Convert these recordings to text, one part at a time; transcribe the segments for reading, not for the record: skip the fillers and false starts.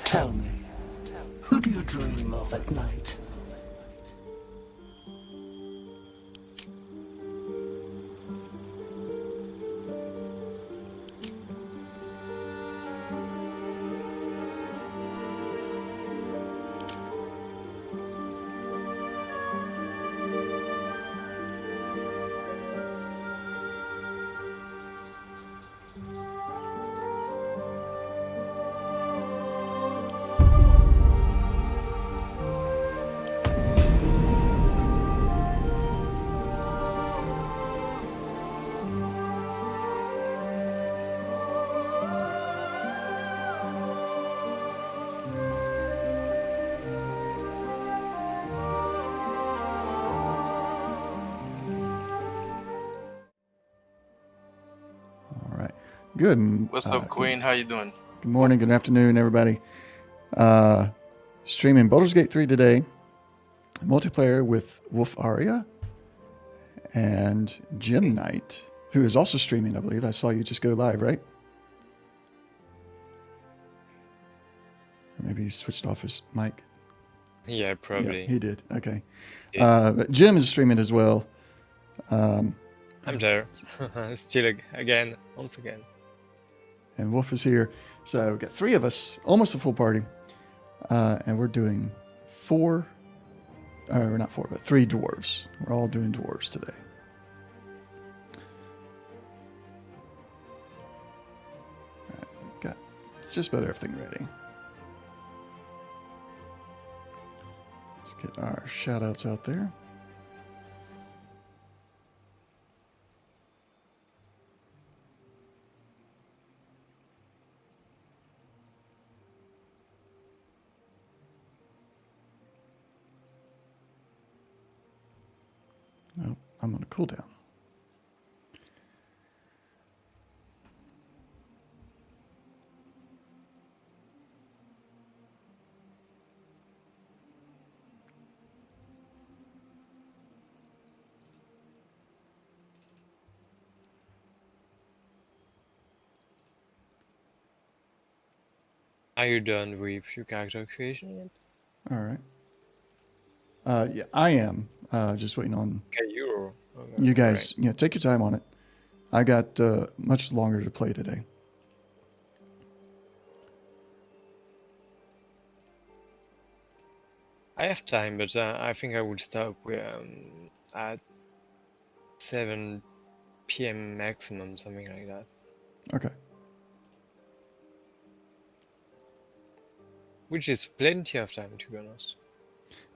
Tell me, who do you dream of at night? All right. Good. What's up, Queen? How you doing? Good morning, good afternoon, everybody. Streaming Baldur's Gate 3 today. Multiplayer with Wolf Aria and Jim Knight, who is also streaming, I believe. I saw you just go live, right? Or maybe he switched off his mic. Yeah, probably. Yeah, he did. Okay. Yeah. But Jim is streaming as well. I'm there. Still once again. And Wolf is here. So we've got three of us, almost a full party. And we're doing not four, but three dwarves. We're all doing dwarves today. All right, got just about everything ready. Let's get our shout outs out there. Nope, I'm on a cooldown. Are you done with your character creation yet? All right. Yeah, I am. Just waiting on Okay, you're. you guys. Yeah, take your time on it. I got much longer to play today. I have time, but I think I would stop with, at 7 p.m. maximum, something like that. Okay. Which is plenty of time, to be honest.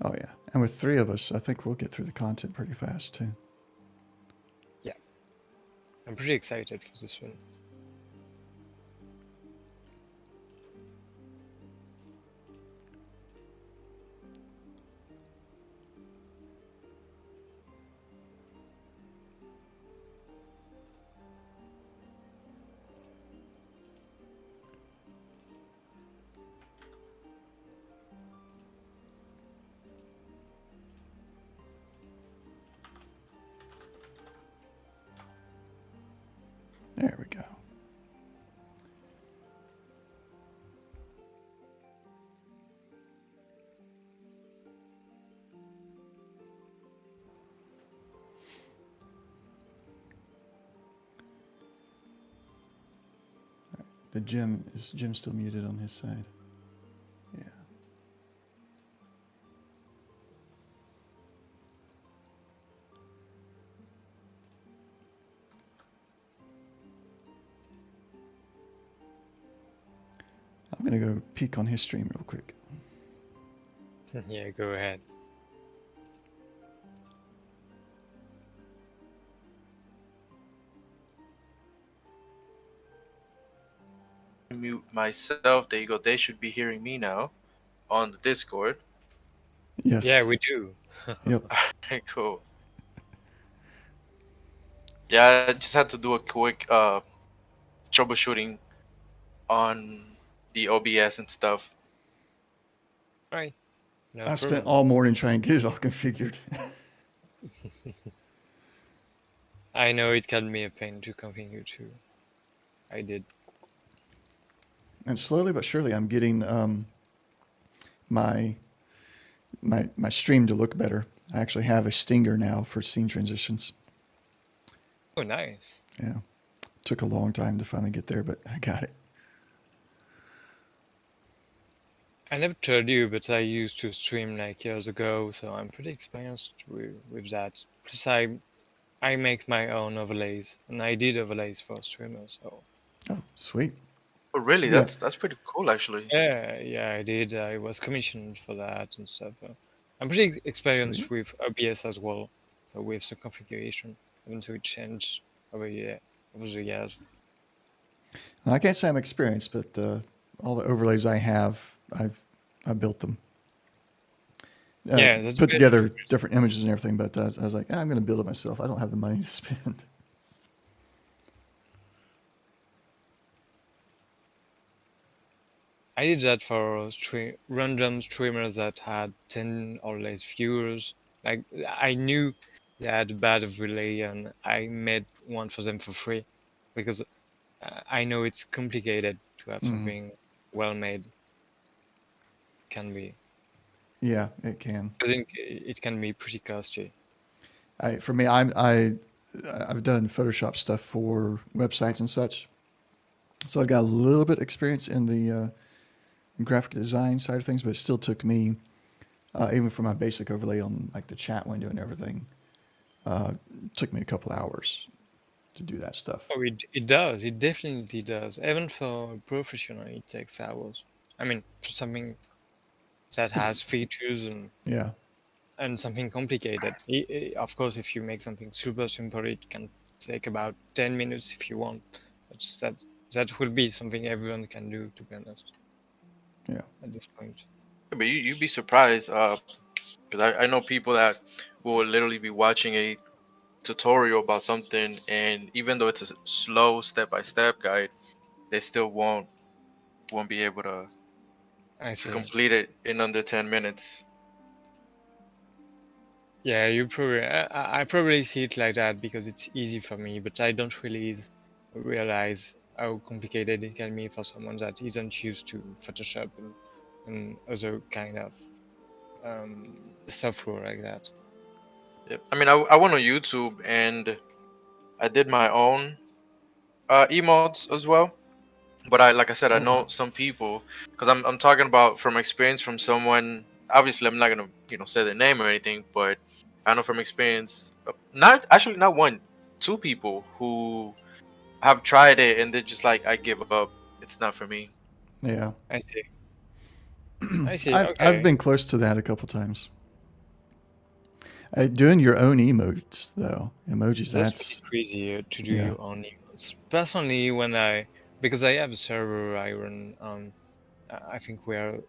Oh yeah, and with three of us, I think we'll get through the content pretty fast too. Yeah. I'm pretty excited for this one. There we go. The Jim still muted on his side? Yeah. I'm gonna go peek on his stream real quick. Yeah, go ahead. Mute myself. There you go. They should be hearing me now on the Discord. Yes. Yeah, we do. Yep. Cool. Yeah, I just had to do a quick troubleshooting on the OBS and stuff. Right. No I spent problem. all morning trying to get it all configured. I know it can be a pain to configure too. I did. And slowly but surely, I'm getting my stream to look better. I actually have a stinger now for scene transitions. Oh, nice. Yeah, took a long time to finally get there, but I got it. I never told you, but I used to stream like years ago, so I'm pretty experienced with that. Plus, I make my own overlays, and I did overlays for streamers. So Oh, sweet. Oh, really? Yeah. That's pretty cool, actually. yeah, I did. I was commissioned for that and stuff. I'm pretty experienced Sweet. with OBS as well, so with the configuration, even though it changed over the years. I can't say I'm experienced, but all the overlays I have, I built them. Yeah, that's Put good. together different images and everything, but I was like, I'm going to build it myself. I don't have the money to spend. I did that for random streamers that had 10 or less viewers. Like, I knew they had a bad relay, and I made one for them for free because I know it's complicated to have something well made. Can be. Yeah, it can. I think it can be pretty costly. For me, I've done Photoshop stuff for websites and such, so I've got a little bit experience in the graphic design side of things, but it still took me, even for my basic overlay on like the chat window and everything, took me a couple hours to do that stuff. Oh, it does. It definitely does. Even for a professional, it takes hours. I mean, for something that has features Yeah, and something complicated. Of course, if you make something super simple, it can take about 10 minutes if you want. But that will be something everyone can do, to be honest, yeah. at this point. Yeah, but you'd be surprised, because I know people that will literally be watching a tutorial about something, and even though it's a slow step-by-step guide, they still won't be able to I see. complete it in under 10 minutes. Yeah, you probably. I probably see it like that because it's easy for me, but I don't really realize how complicated it can be for someone that isn't used to Photoshop and other kind of software like that. Yep. I mean, I went on YouTube and I did my own emotes as well. But like I said, I know some people, because I'm talking about from experience from someone. Obviously, I'm not gonna say their name or anything, but I know from experience, not one, two people who have tried it and they're just like, I give up. It's not for me. Yeah. I see. I see. I've Okay. been close to that a couple times. Doing your own emotes, though, emojis, That's pretty crazy to do yeah. your own emails. Personally, because I have a server I run on, I think we are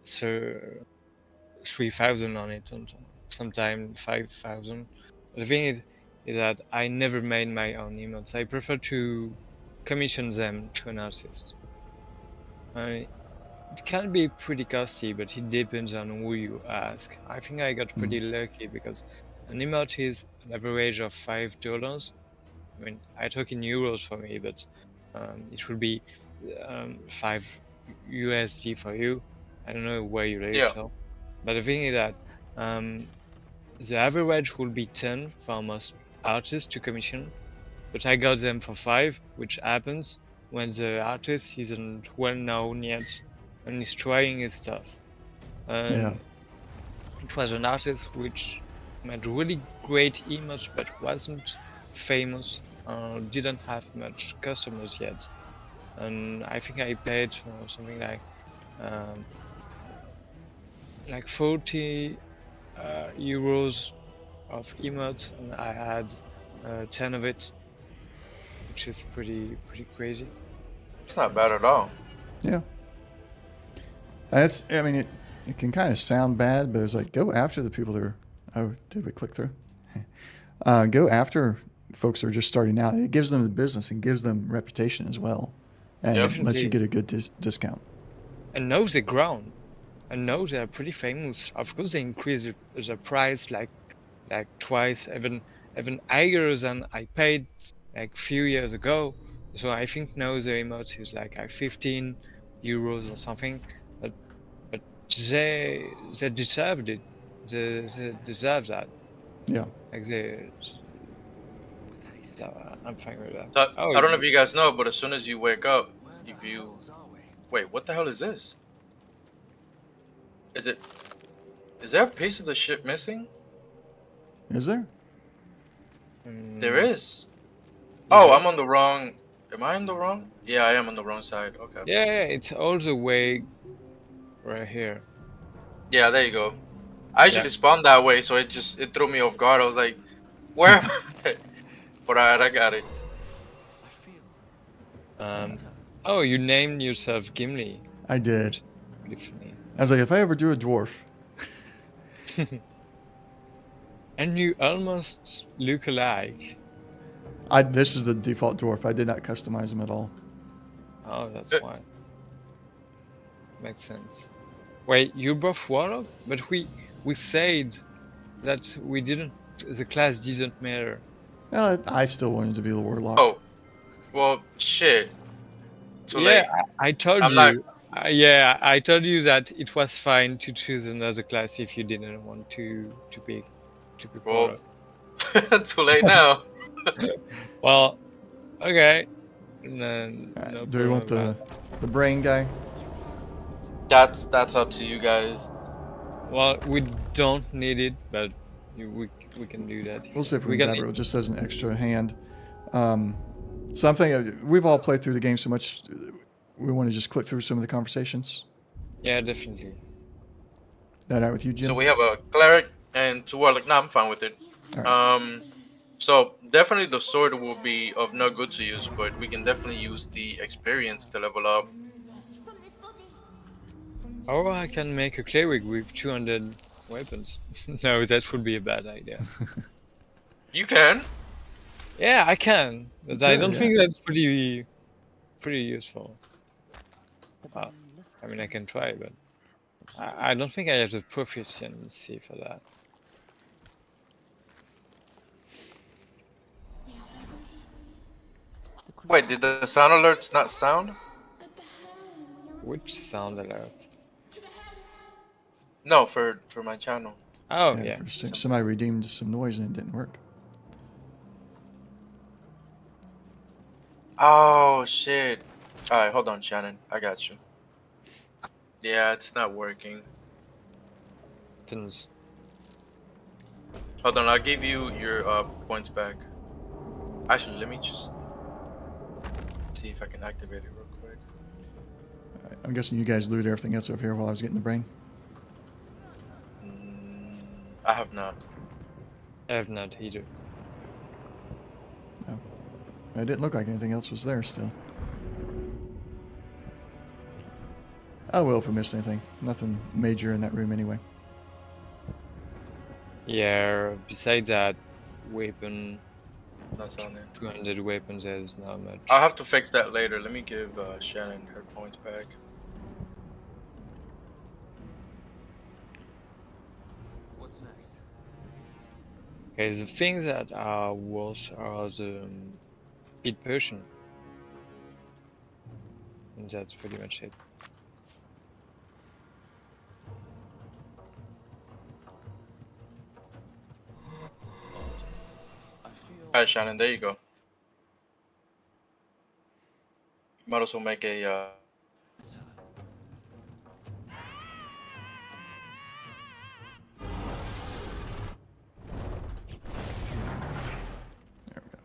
3,000 on it, and sometimes 5,000. The thing is that I never made my own emotes. I prefer to commission them to an artist. It can be pretty costly, but it depends on who you ask. I think I got pretty lucky because an emote is an average of $5. I mean, I talk in euros for me, but it will be 5 USD for you. I don't know where you live, Yeah. so. But the thing is that the average will be 10 for most artists to commission, but I got them for 5, which happens when the artist isn't well known yet and is trying his stuff. Yeah. It was an artist which made really great emotes but wasn't famous, didn't have much customers yet, and I think I paid for something like 40 euros of emotes, and I had 10 of it, which is pretty crazy. It's not bad at all. Yeah. I mean, it can kind of sound bad, but it's like, go after the people that are, oh, did we click through? Go after folks that are just starting out. It gives them the business and gives them reputation as well. And Yep. it lets you get a good discount. And now they grown. And now they are pretty famous. Of course, they increase the price like twice, even higher than I paid like few years ago. So I think now the emote is like 15 euros or something. But they deserved it. They deserve that. Yeah. Like they. So I'm fine with that. So, Oh, I don't know if you guys know, but as soon as you wake up, if you wait, what the hell is this? Is it? Is there a piece of the ship missing? Is there? There is. Is Oh, there? I'm on the wrong. Am I on the wrong? Yeah, I am on the wrong side. Okay. Yeah, it's all the way right here. Yeah, there you go. I usually spawn that way, so it threw me off guard. I was like, where am I? But alright, I got it. Oh, you named yourself Gimli. I did. Pretty funny. I was like, if I ever do a dwarf, And you almost look alike. this is the default dwarf. I did not customize him at all. Oh, that's why. Makes sense. Wait, you're both warlock, but we said that we didn't. The class didn't matter. Well, I still wanted to be the warlock. Oh, well, shit. Too Yeah, late. I told I'm you. not- Yeah, I told you that it was fine to choose another class if you didn't want to pick Well, warlock. too late now. Well, okay. No, Alright, no do we want problem. the brain guy? That's up to you guys. Well, we don't need it, but we can do that. We'll see if we We can can- grab it just as an extra hand. So I'm thinking we've all played through the game so much, we want to just click through some of the conversations. Yeah, definitely. That out with you, Jim? So we have a cleric and two warlock. Nah, I'm fine with it. Alright. So definitely the sword will be of no good to use, but we can definitely use the experience to level up. Or I can make a cleric with 200 weapons. No, that would be a bad idea. You can. Yeah, I can, but I Yeah, don't yeah. think that's pretty useful. Well, I mean, I can try, but I don't think I have the proficiency for that. Wait, did the sound alerts not sound? Which sound alert? No, for my channel. Oh, Yeah, yeah. for stream. Somebody redeemed some noise and it didn't work. Oh shit. Alright, hold on, Shannon. I got you. Yeah, it's not working. Happens. Hold on, I'll give you your points back. Actually, let me just see if I can activate it real quick. Alright, I'm guessing you guys looted everything else over here while I was getting the brain. I have not. I have not either. No. It didn't look like anything else was there still. I will if I missed anything. Nothing major in that room anyway. Yeah, besides that, weapon, That's on it. 200 weapons, there's not much. I'll have to fix that later. Let me give Shannon her points back. What's next? Okay, the things that are worse are the speed potion. And that's pretty much it. Alright, Shannon, there you go. Might also make a There we go.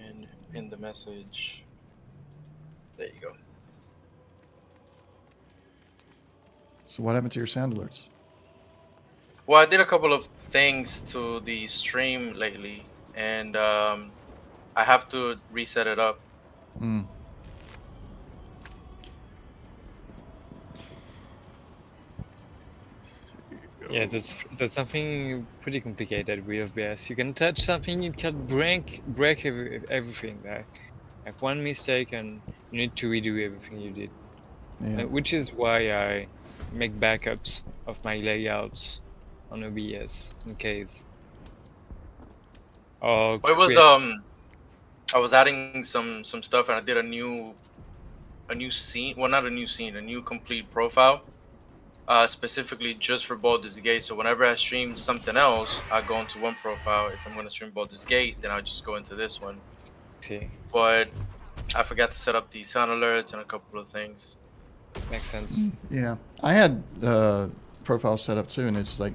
and pin the message. There you go. So what happened to your sound alerts? Well, I did a couple of things to the stream lately, and I have to reset it up. Hmm. Yeah, that's something pretty complicated with OBS. You can touch something, it can break everything. Like one mistake, and you need to redo everything you did. Yeah. Which is why I make backups of my layouts on OBS in case. Or Well, it was create- I was adding some stuff, and I did a new a new scene. Well, not a new scene, a new complete profile, specifically just for Baldur's Gate. So whenever I stream something else, I go into one profile. If I'm gonna stream Baldur's Gate, then I'll just go into this one. See, But I forgot to set up the sound alerts and a couple of things. makes sense. Yeah, I had profile set up too, and it's like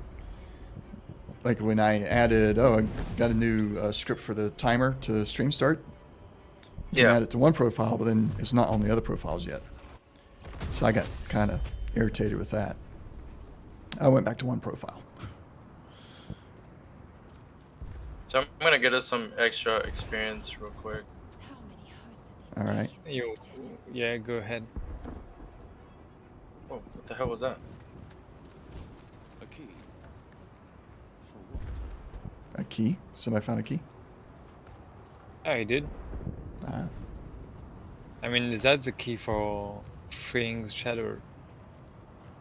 when I added, I got a new script for the timer to stream start. You can add it to one profile, but then it's not on the other profiles yet. So I got kind of irritated with that. I went back to one profile. So I'm gonna get us some extra experience real quick. All right. Yeah, go ahead. Oh, what the hell was that? A key. For what? A key? Somebody found a key? I did. Ah. I mean, is that the key for freeing Shadow?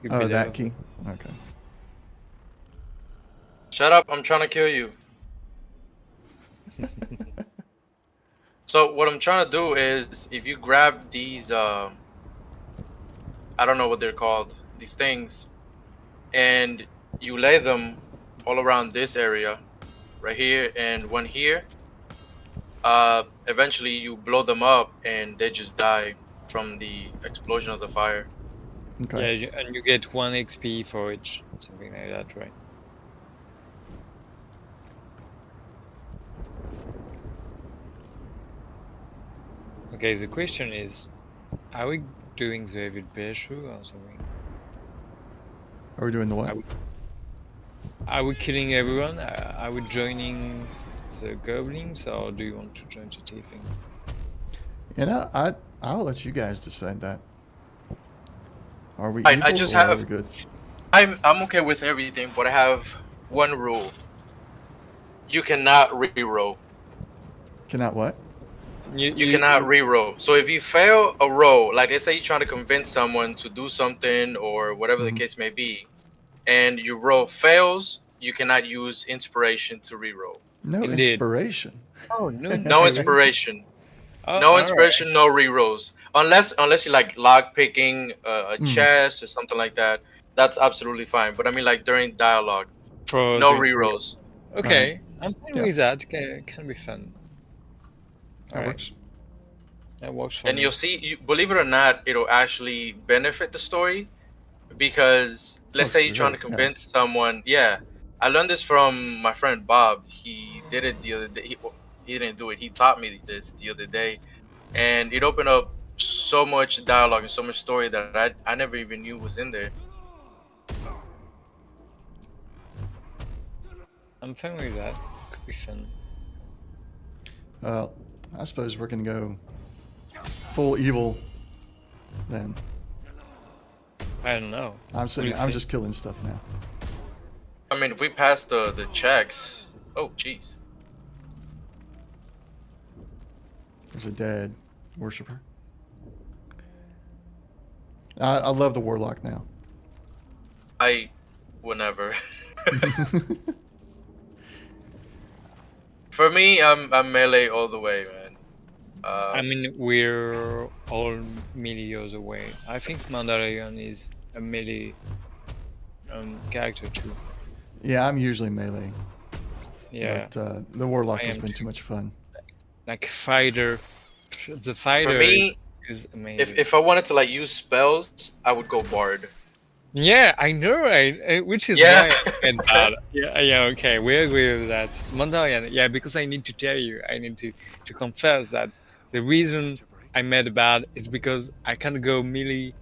You Oh, beat that it. key? Okay. Shut up! I'm trying to kill you. So what I'm trying to do is, if you grab these, I don't know what they're called, these things, and you lay them all around this area, right here and one here. Eventually you blow them up and they just die from the explosion of the fire. Okay. Yeah, and you get 1 XP for each, something like that, right? Okay, the question is, are we doing the Evil playthrough or something? Are we doing the what? Are we killing everyone? Are we joining the goblins, or do you want to join the tieflings? You know, I'll let you guys decide that. Are we I evil just or are have- we good? I'm okay with everything, but I have one rule. You cannot re-roll. Cannot what? You cannot re-roll. So if you fail a roll, like let's say you're trying to convince someone to do something or whatever the case may be, and your roll fails, you cannot use inspiration to re-roll. No Indeed. inspiration. Oh, no. No inspiration. Oh, No alright. inspiration, no re-rolls. Unless you like lock picking a chest or something like that. That's absolutely fine. But I mean, like during dialogue, For no the re-rolls. Okay, I'm fine Yeah. with that. Can be fun. That Alright. works. That works for And me. you'll see, believe it or not, it'll actually benefit the story because let's Oh, say for you're trying to sure, yeah. convince someone. Yeah, I learned this from my friend Bob. He did it the other day. He didn't do it. He taught me this the other day, and it opened up so much dialogue and so much story that I never even knew was in there. I'm fine with that. Could be fun. I suppose we're gonna go full evil then. I don't know. I'm sitting. We'll I'm see. just killing stuff now. I mean, if we pass the checks, oh jeez. There's a dead worshiper. I love the warlock now. I would never. For me, I'm melee all the way, man. I mean, we're all millions away. I think Mandalorian is a melee character too. Yeah, I'm usually melee, Yeah, but the warlock I has am been too. too much fun. like fighter. The fighter For me, is amazing. if I wanted to like use spells, I would go bard. Yeah, I know, right? Which is Yeah. why I get bad. Yeah, okay, we agree with that. Mandalorian, yeah, because I need to tell you, I need to confess that the reason I made bad is because I can't go melee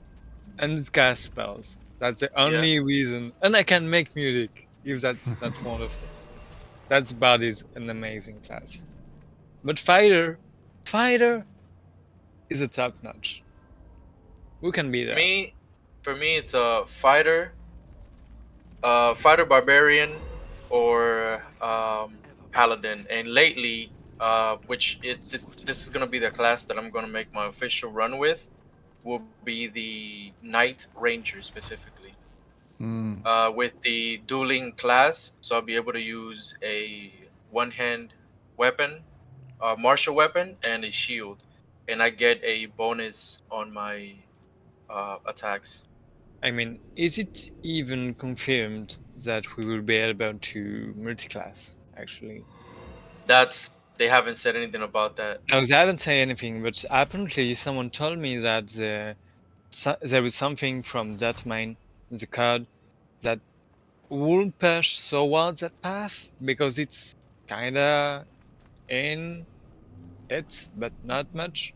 and cast spells. That's the only reason. And I can make music, if that's not wonderful. That's bad is an amazing class. But fighter is a top notch. Who can be there? For me, it's a fighter, fighter barbarian, or paladin. And lately, this is gonna be the class that I'm gonna make my official run with, will be the knight ranger specifically. With the dueling class, so I'll be able to use a one-hand weapon, martial weapon, and a shield. and I get a bonus on my attacks. I mean, is it even confirmed that we will be able to multiclass, actually? They haven't said anything about that. No, they haven't said anything, but apparently someone told me that there was something from that mine in the code that will push towards that path, because it's kinda in it, but not much.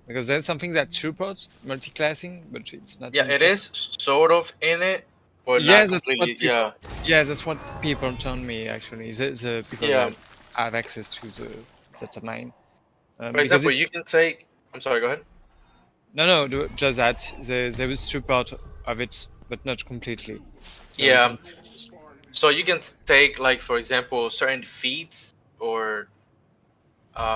Because there's something that supports multiclassing, but it's not Yeah, it multiclassing. is sort of in it, but Yeah, not that's what completely. Yeah, that's what people told me actually. The people yeah. that have access to the data mine, For because example, it you can take. I'm sorry. Go ahead. just that there is support of it, but not completely. So we Yeah. can. So you can take, like, for example, certain feats or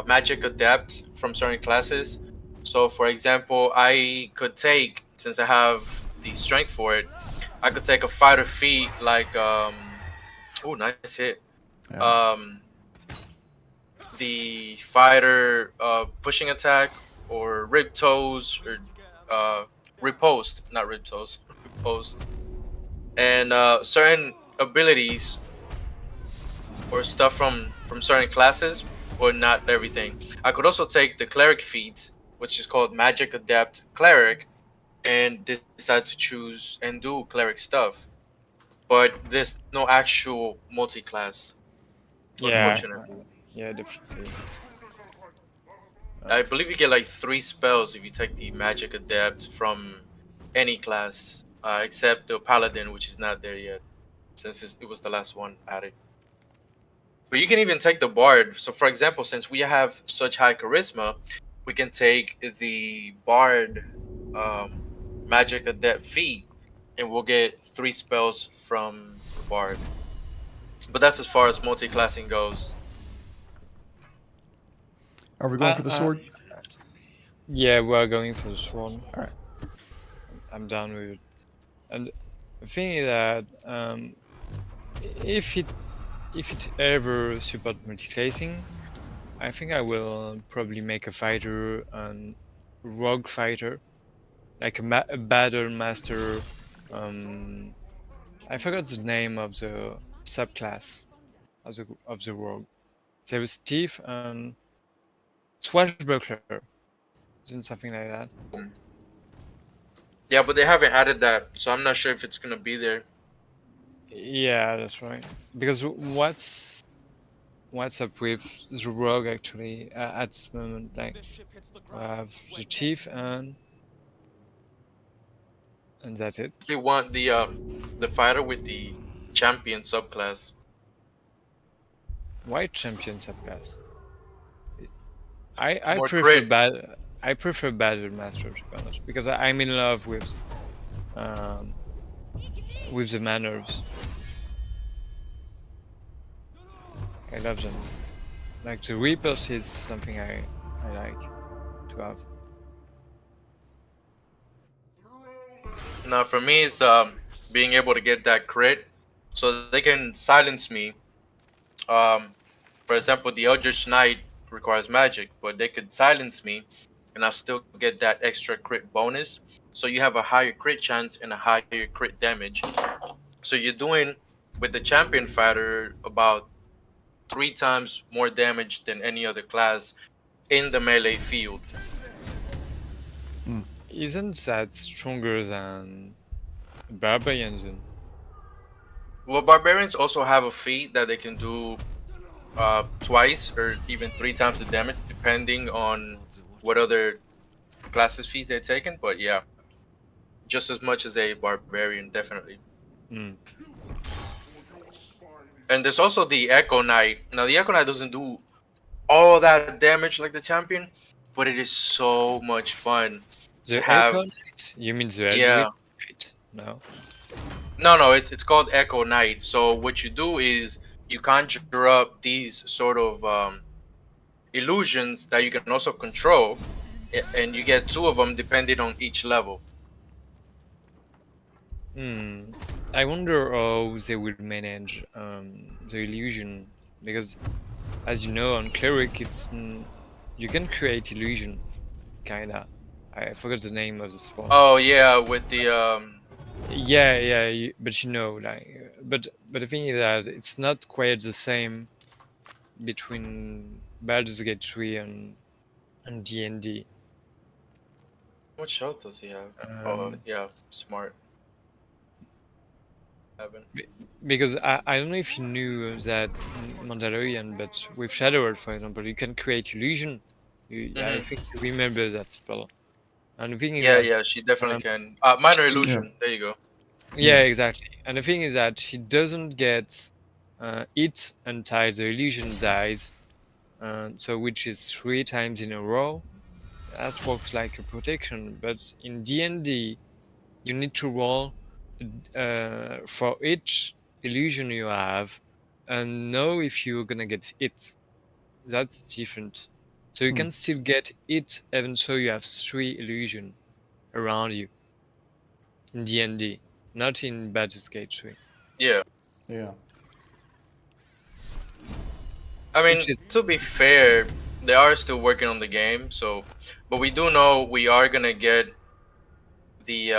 magic adept from certain classes. So for example, I could take, since I have the strength for it, I could take a fighter feat like oh, nice hit. Yeah. Um the fighter pushing attack, or rib toes, or riposte, not rib toes, riposte. And certain abilities or stuff from certain classes, but not everything. I could also take the cleric feat, which is called magic adept cleric, and decide to choose and do cleric stuff. But there's no actual multi-class, Yeah, unfortunately. yeah, definitely. I believe you get like 3 spells if you take the magic adept from any class, except the paladin, which is not there yet, since it was the last one added. But you can even take the bard. So, for example, since we have such high charisma, we can take the bard magic adept feat, and we'll get 3 spells from the bard. But that's as far as multi-classing goes. Are we going for the sword? Yeah, we're going for this one. All right. I'm down with it. And the thing is that if it ever support multiclassing, I think I will probably make a fighter and rogue fighter, like a battle master. I forgot the name of the subclass of the rogue. There was thief and swashbuckler, isn't something like that? Yeah, but they haven't added that, so I'm not sure if it's gonna be there. Yeah, that's right. Because what's up with the rogue actually at this moment? Like, I have the chief and that's it. They want the fighter with the champion subclass. Why champion subclass? I More prefer crit. I prefer battle master, to be honest, because I'm in love um with the manners. I love them. Like the Reapers is something I like to have. Now, for me, it's being able to get that crit, so they can silence me. For example, the Eldritch Knight requires magic, but they could silence me, and I still get that extra crit bonus. So you have a higher crit chance and a higher crit damage. So you're doing, with the champion fighter, about 3 times more damage than any other class in the melee field. Isn't that stronger than barbarians then? Well, barbarians also have a feat that they can do twice or even 3 times the damage, depending on what other classes feat they're taking. But yeah, just as much as a barbarian, definitely. Mm. And there's also the Echo Knight. Now, the Echo Knight doesn't do all that damage like the champion, but it is so much fun to The have. Echo Knight? You mean the Yeah. Eldritch Knight? No. No, it's called Echo Knight. So what you do is you conjure up these sort of illusions that you can also control, and you get 2 of them depending on each level. Hmm. I wonder how they will manage the illusion, because as you know on cleric you can create illusion, kinda. I forgot the name of the sport. Oh yeah, with the Yeah, but but the thing is that it's not quite the same between Baldur's Gate 3 and D&D. what much health does he have? Oh yeah, smart. Haven't. Because I don't know if you knew that in Mandalorian, but with Shadowrun, for example, you can create illusion. I think you remember that spell. And the thing is that Yeah, she definitely can. Minor illusion. There you go. yeah, exactly. And the thing is that she doesn't get it until the illusion dies. So which is 3 times in a row. That works like a protection. But in D&D, you need to roll for each illusion you have and know if you're gonna get it. That's different. So you can still get it even though you have 3 illusion around you in D&D, not in Baldur's Gate 3. Yeah. Yeah. I mean, Which is to be fair, they are still working on the game. So, but we do know we are gonna get the.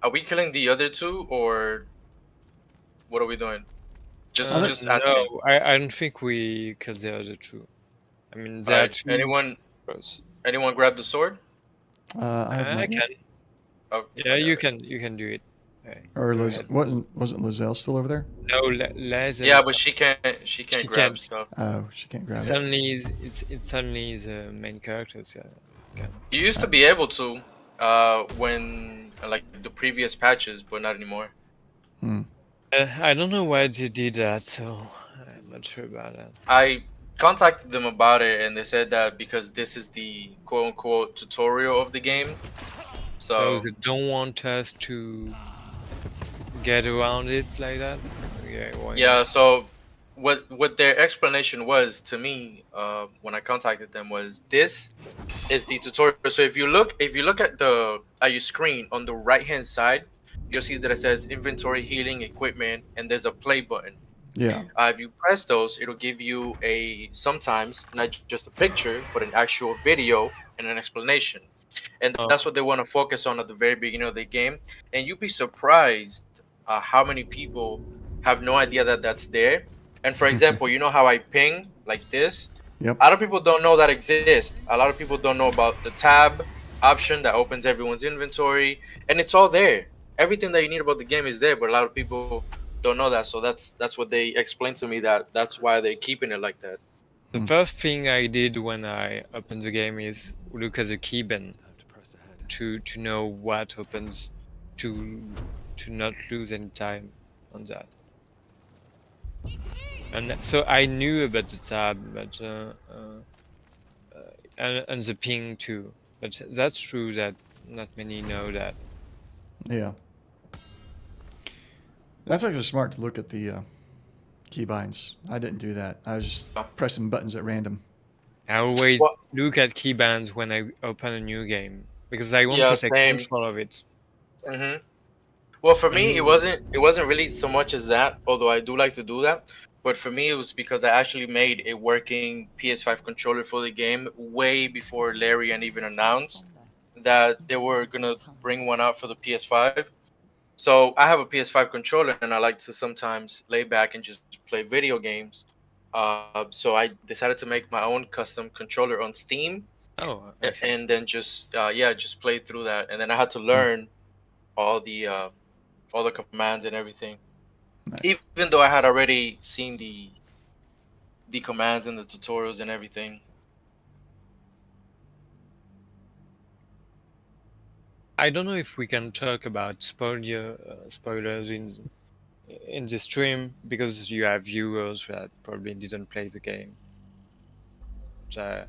Are we killing the other two, or what are we doing? Just asking. no, I don't think we killed the other two. I mean, there are Alright. two heroes. Anyone grab the sword? I have I not yet. can. Oh, Yeah, I got you it. can do it. Okay, Or go Liz, ahead. wasn't Lizelle still over there? No, Laser. Yeah, but she can't. She can't She grab can't. stuff. Oh, she can't grab it. Suddenly, it's suddenly the main characters. Yeah, can. You used to be able to, when like the previous patches, but not anymore. I don't know why they did that, so I'm not sure about that. I contacted them about it, and they said that because this is the quote unquote tutorial of the game. So So they don't want us to get around it like that. Yeah, why yeah, not? so what their explanation was to me when I contacted them was this is the tutorial. So if you look at your screen on the right hand side, you'll see that it says inventory, healing, equipment, and there's a play button. Yeah. If you press those, it'll give you sometimes not just a picture, but an actual video and an explanation. And Oh, that's what they want to focus on at the very beginning of the game. And you'd be surprised how many people have no idea that that's there. And for example, you know how I ping like this? Yep. A lot of people don't know that exists. A lot of people don't know about the tab option that opens everyone's inventory, and it's all there. Everything that you need about the game is there, but a lot of people don't know that. So that's what they explained to me, that's why they're keeping it like that. the first thing I did when I opened the game is look at the keybind to know what opens, to not lose any time on that. And so I knew about the tab, but and the ping too. But that's true that not many know that. Yeah. That's actually smart to look at the keybinds. I didn't do that. I was just pressing buttons at random. I always Well- look at keybinds when I open a new game because I want Yeah, to take same. control of it. hmm Well, for me, it wasn't really so much as that. Although I do like to do that, but for me, it was because I actually made a working PS5 controller for the game way before Larian even announced that they were gonna bring one out for the PS5. So I have a PS5 controller, and I like to sometimes lay back and just play video games. So I decided to make my own custom controller on Steam, Oh, I see. and then just just play through that. And then I had to learn all the commands and everything. Nice. Even though I had already seen the commands and the tutorials and everything. I don't know if we can talk about spoilers in the stream because you have viewers that probably didn't play the game. So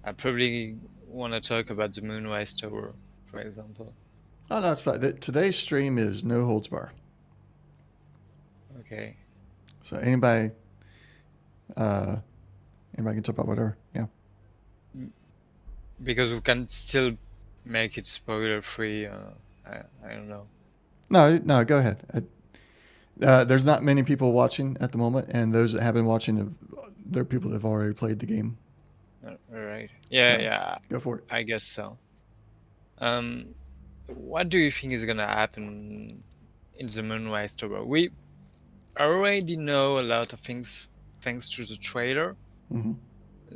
I probably want to talk about the Moonrise Tower, for example. Oh, no, it's fine. Today's stream is no holds bar. Okay. So anybody can talk about whatever. Yeah. Because we can still make it spoiler free. I don't know. No, go ahead. There's not many people watching at the moment, and those that have been watching, they're people that have already played the game. Alright. Yeah, So, yeah, go for it. I guess so. What do you think is gonna happen in the Moonrise Tower? We already know a lot of things thanks to the trailer, Hmm.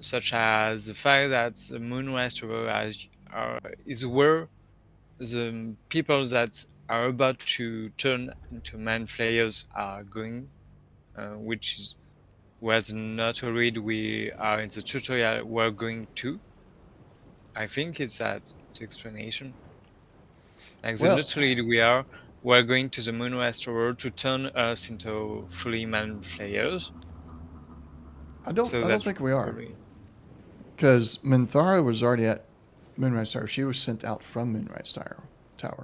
such as the fact that the Moonrise Tower is where the people that are about to turn into man flayers are going, which is where the Notorid we are in the tutorial we're going to. I think it's that the explanation. Like the Well, Notorid we're going to the Moonrise Tower to turn us into fully man flayers. I don't. So I don't that's think we are, probably. because Minthara was already at Moonrise Tower. She was sent out from Moonrise Tower.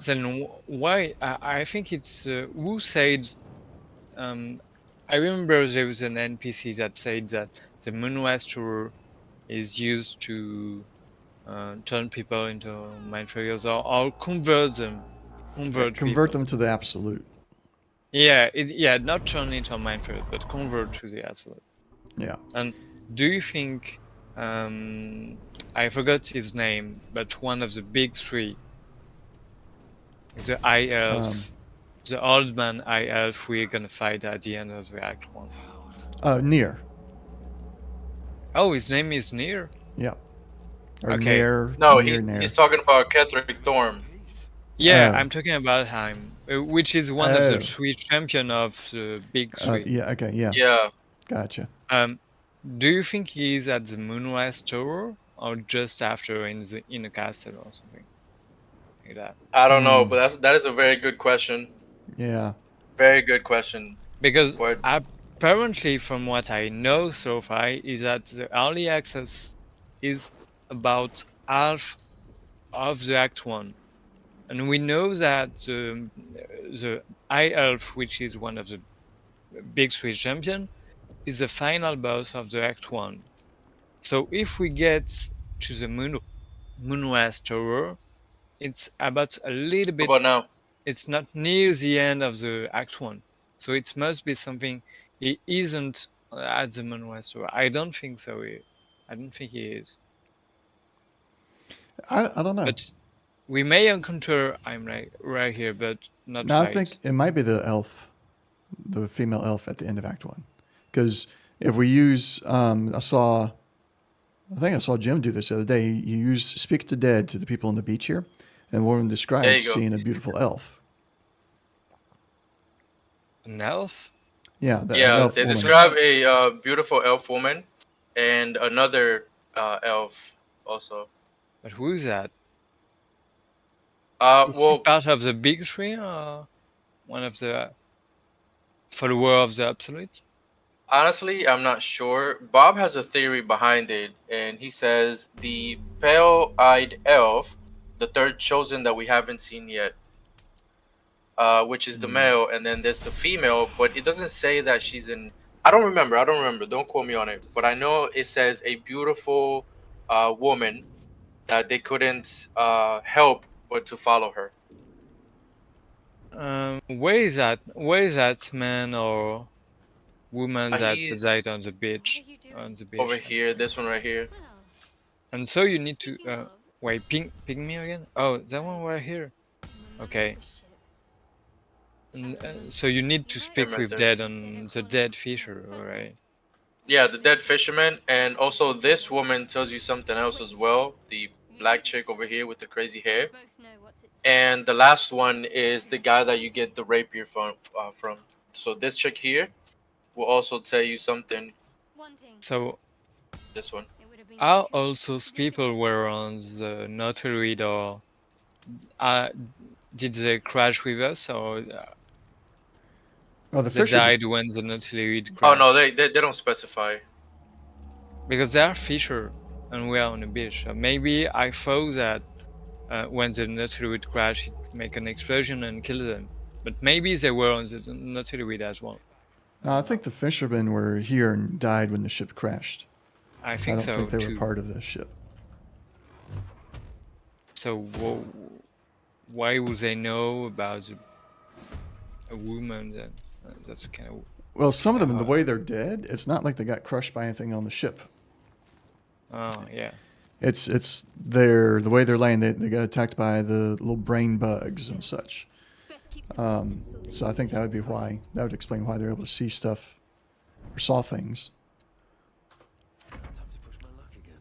Then why? I think it's who said. Um, I remember there was an NPC that said that the Moonrise Tower is used to turn people into mind flayers or convert Convert people. them to the absolute. Yeah, not turn into a mind flayer, but convert to the absolute. Yeah. And do you think um, I forgot his name, but one of the big three, the High Um, Elf, the old man High Elf, we're gonna fight at the end of the Act 1. Near. Oh, his name is Near? Yeah. Or Okay. No, Nair. he's talking about Ketheric Thorm. Yeah, Oh. I'm talking about him, which is one of the Oh. three champion of the big three. Yeah. Okay. Yeah. Yeah, Gotcha. Um, do you think he is at the Moonrise Tower or just after in the castle or something like that? I don't know, Hmm. but that is a very good question. Yeah. Very good question. Because But apparently, from what I know so far, is that the early access is about half of the Act 1. And we know that the High Elf, which is one of the big three champion, is the final boss of the Act 1. So if we get to the Moonrise Tower, it's about a little how bit, about now? it's not near the end of the Act 1. So it must be something he isn't at the Moonrise Tower. I don't think so. I don't think he is. I don't know. But we may encounter, I'm like right here, but not No, I fight. think it might be the elf, the female elf at the end of Act 1. Because if we use, I think I saw Jim do this the other day. He used Speak to Dead to the people on the beach here, and one of them There describes you go. seeing a beautiful elf. An elf? Yeah, an Yeah, elf they woman. describe a beautiful elf woman and another elf also. But who is that? Is he Well, part of the big three or one of the follower of the Absolute? honestly, I'm not sure. Bob has a theory behind it, and he says the pale-eyed elf, the third chosen that we haven't seen yet, which is the male, and then there's the female, but it doesn't say that she's in. I don't remember. I don't remember. Don't quote me on it. But I know it says a beautiful woman that they couldn't help but to follow her. Where is that? Where is that man or woman that died He's on the beach? over here. This one right here. And so you need to wait. Ping me again. Oh, that one right here. Okay. And so you need to speak with Dead on the Dead Fisher, alright? Yeah, the dead fisherman, and also this woman tells you something else as well. The black chick over here with the crazy hair, and the last one is the guy that you get the rapier from. So this chick here will also tell you something. So This one. are also people were on the Notarid or did they crash with us or Oh, the they fisher. died when the Notarid Oh crashed? no, they don't specify. Because they are fisher and we are on a beach. So maybe I thought that when the Notarid crashed, it make an explosion and kill them. But maybe they were on the Notarid as well. No, I think the fishermen were here and died when the ship crashed. I I think don't so think they too. were part of the ship. So why would they know about a woman then? That's kind of Well, some of them, in the way they're dead, it's not like they got crushed by anything on the ship. Oh yeah. It's the way they're laying. They get attacked by the little brain bugs and such. So I think that would be why. That would explain why they're able to see stuff or saw things. Time to push my luck again.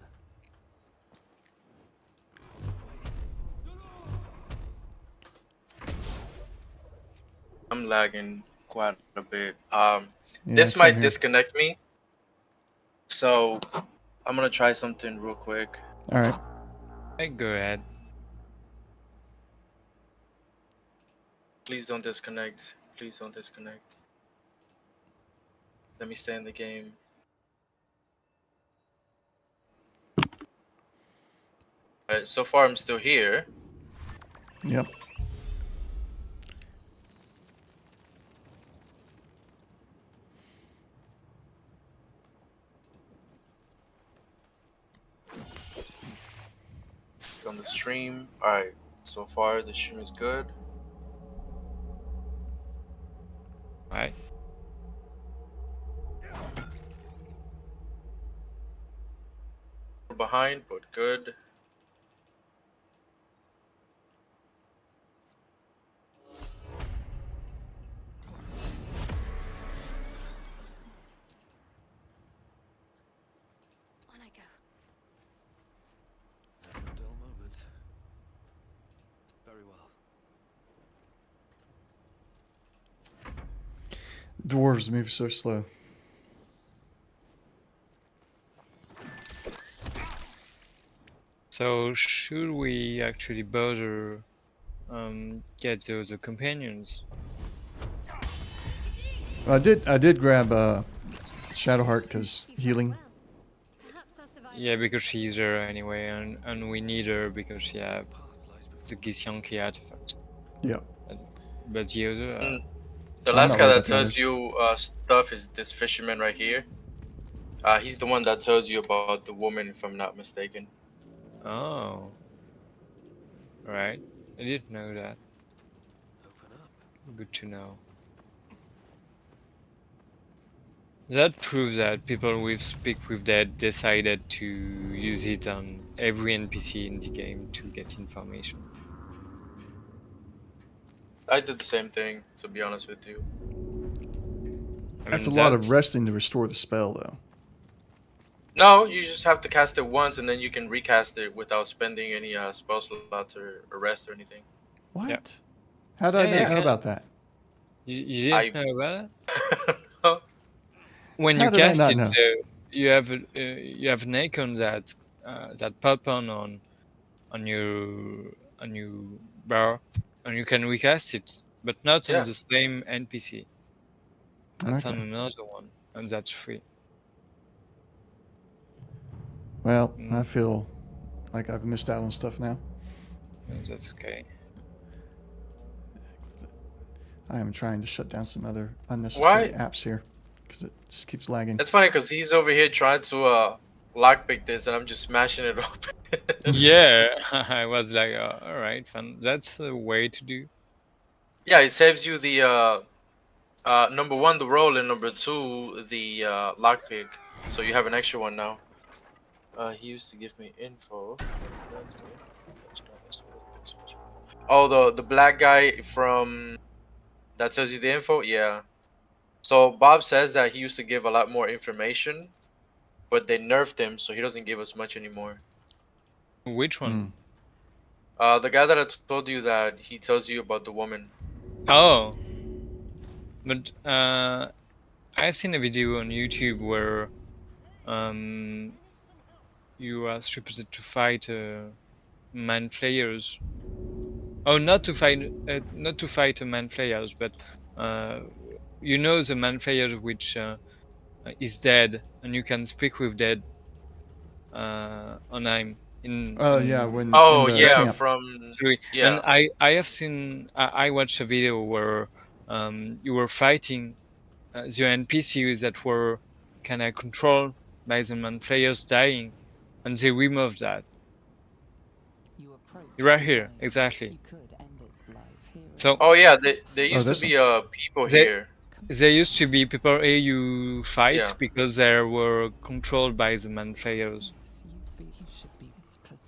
I'm lagging quite a bit. Yeah, This same might here. disconnect me, so I'm gonna try something real quick. All right. Hey, go ahead. Please don't disconnect. Please don't disconnect. Let me stay in the game. Alright, so far I'm still here. Yep. On the stream. Alright, so far the stream is good. Right. We're behind, but good. On I go. Never a dull moment. Very well. Dwarves move so slow. So should we actually bother get those companions? I did grab Shadowheart because healing. Perhaps our survival. Yeah, because she's there anyway, and we need her because she have Path lies before the Githyanki artifact. Yep. But the other, The I'm last not guy worried that about the tells others. you stuff is this fisherman right here. He's the one that tells you about the woman, if I'm not mistaken. oh, right. I didn't know that. open up. Good to know. That proves that people with Speak with Dead decided to use it on every NPC in the game to get information. I did the same thing, to be honest with you. I That's a mean, lot of resting to restore the spell, though. No, you just have to cast it once, and then you can recast it without spending any spell slots or rest or anything. What? Yep. How did I Yeah, not you know can. about that? You didn't know about it? When How you did I cast not it, know? you have an icon that that pop on your bar, and you can recast it, but not on Yeah. the same NPC. That's on Okay. another one, and that's free. Well, Mm. I feel like I've missed out on stuff now. That's okay. I am trying to shut down some other unnecessary apps here because it just keeps lagging. It's funny because he's over here trying to lockpick this, and I'm just smashing it open. Yeah, I was like, all right, fun. That's a way to do. Yeah, it saves you the number one, the roll, and number two, the lockpick. So you have an extra one now. He used to give me info. Oh, the black guy from that tells you the info. Yeah. So Bob says that he used to give a lot more information, but they nerfed him, so he doesn't give us much anymore. Which one? The guy that I told you that he tells you about the woman. Oh, but I've seen a video on YouTube where you are supposed to fight man flayers. Oh, not to fight man flayers, but you know the man flayer which is dead, and you can speak with dead on him in. Yeah, when Oh in the yeah, camp. from And yeah. I have seen I watched a video where you were fighting the NPCs that were kind of controlled by the man players dying, and they removed that. You approach Right the here, giant. exactly. You could end its life here. So Oh yeah, there used to this be people They- here. there used to be people you fight Yeah. because they were controlled by the man players. Yes, you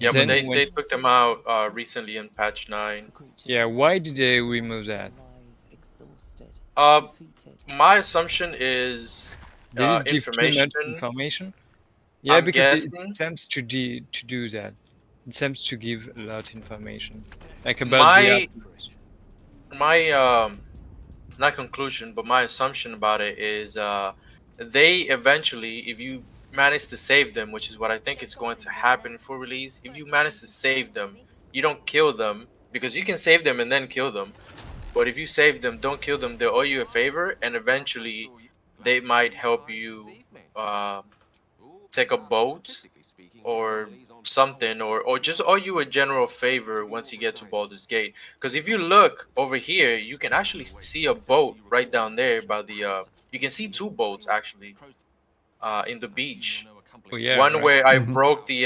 Yeah, but Then they when- took them out recently in patch 9. The creatures Yeah, why did they remove that? lies exhausted, Uh, defeated. My assumption is Did it give too much information. information? Yeah, I'm because it guessing. seems to do that. It seems to give a lot information, like about the My outdoors. my not conclusion, but my assumption about it is they eventually, if you manage to save them, which is what I think is going to happen for release, if you manage to save them, you don't kill them because you can save them and then kill them. But if you save them, don't kill them, they'll owe you a favor, and eventually they might help you take a boat or something, or just owe you a general favor once you get to Baldur's Gate. Because if you look over here, you can actually see a boat right down there by the you can see two boats actually in the beach. Oh yeah, One right. where I Mhm. broke the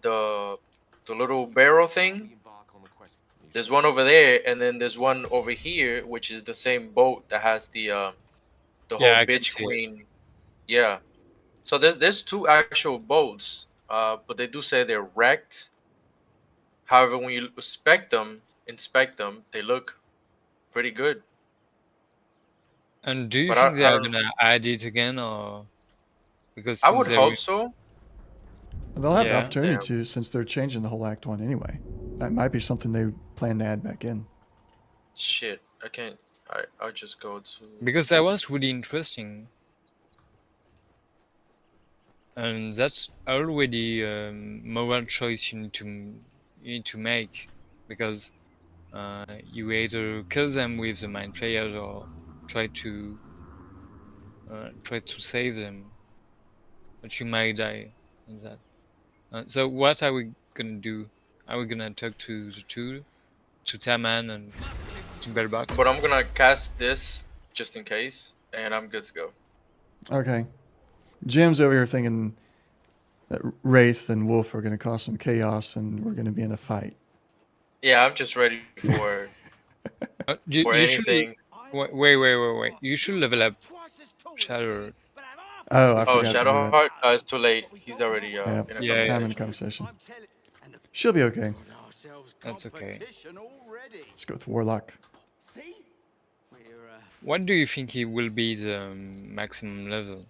the little barrel thing. There's one over there, and then there's one over here, which is the same boat that has the whole Yeah, I can bitch see it. queen. Yeah. So there's two actual boats, but they do say they're wrecked. However, when you inspect them, they look pretty good. And do you But think they I are don't. gonna add it again, or because I since would they hope so. They'll have the Yeah. opportunity Yeah. to, since they're changing the whole Act 1 anyway. That might be something they plan to add back in. Shit, I can't. I'll just go to. because that was really interesting, and that's already a moral choice you need to make, because you either kill them with the mind flayers or try to save them, but you might die in that. So what are we gonna do? Are we gonna talk to the two, to Taman and Timberbuck? But I'm gonna cast this just in case, and I'm good to go. Okay. Jim's over here thinking that Wraith and Wolf are going to cause some chaos and we're going to be in a fight. Yeah, I'm just ready for You should anything. wait. You should level up Shadow. Oh, I Oh, forgot to do that. Shadowheart, it's too late. He's already Yeah, in a Yeah, yeah. I'm in conversation. a conversation. She'll be okay. That's okay. Let's go with Warlock. What do you think he will be the maximum level?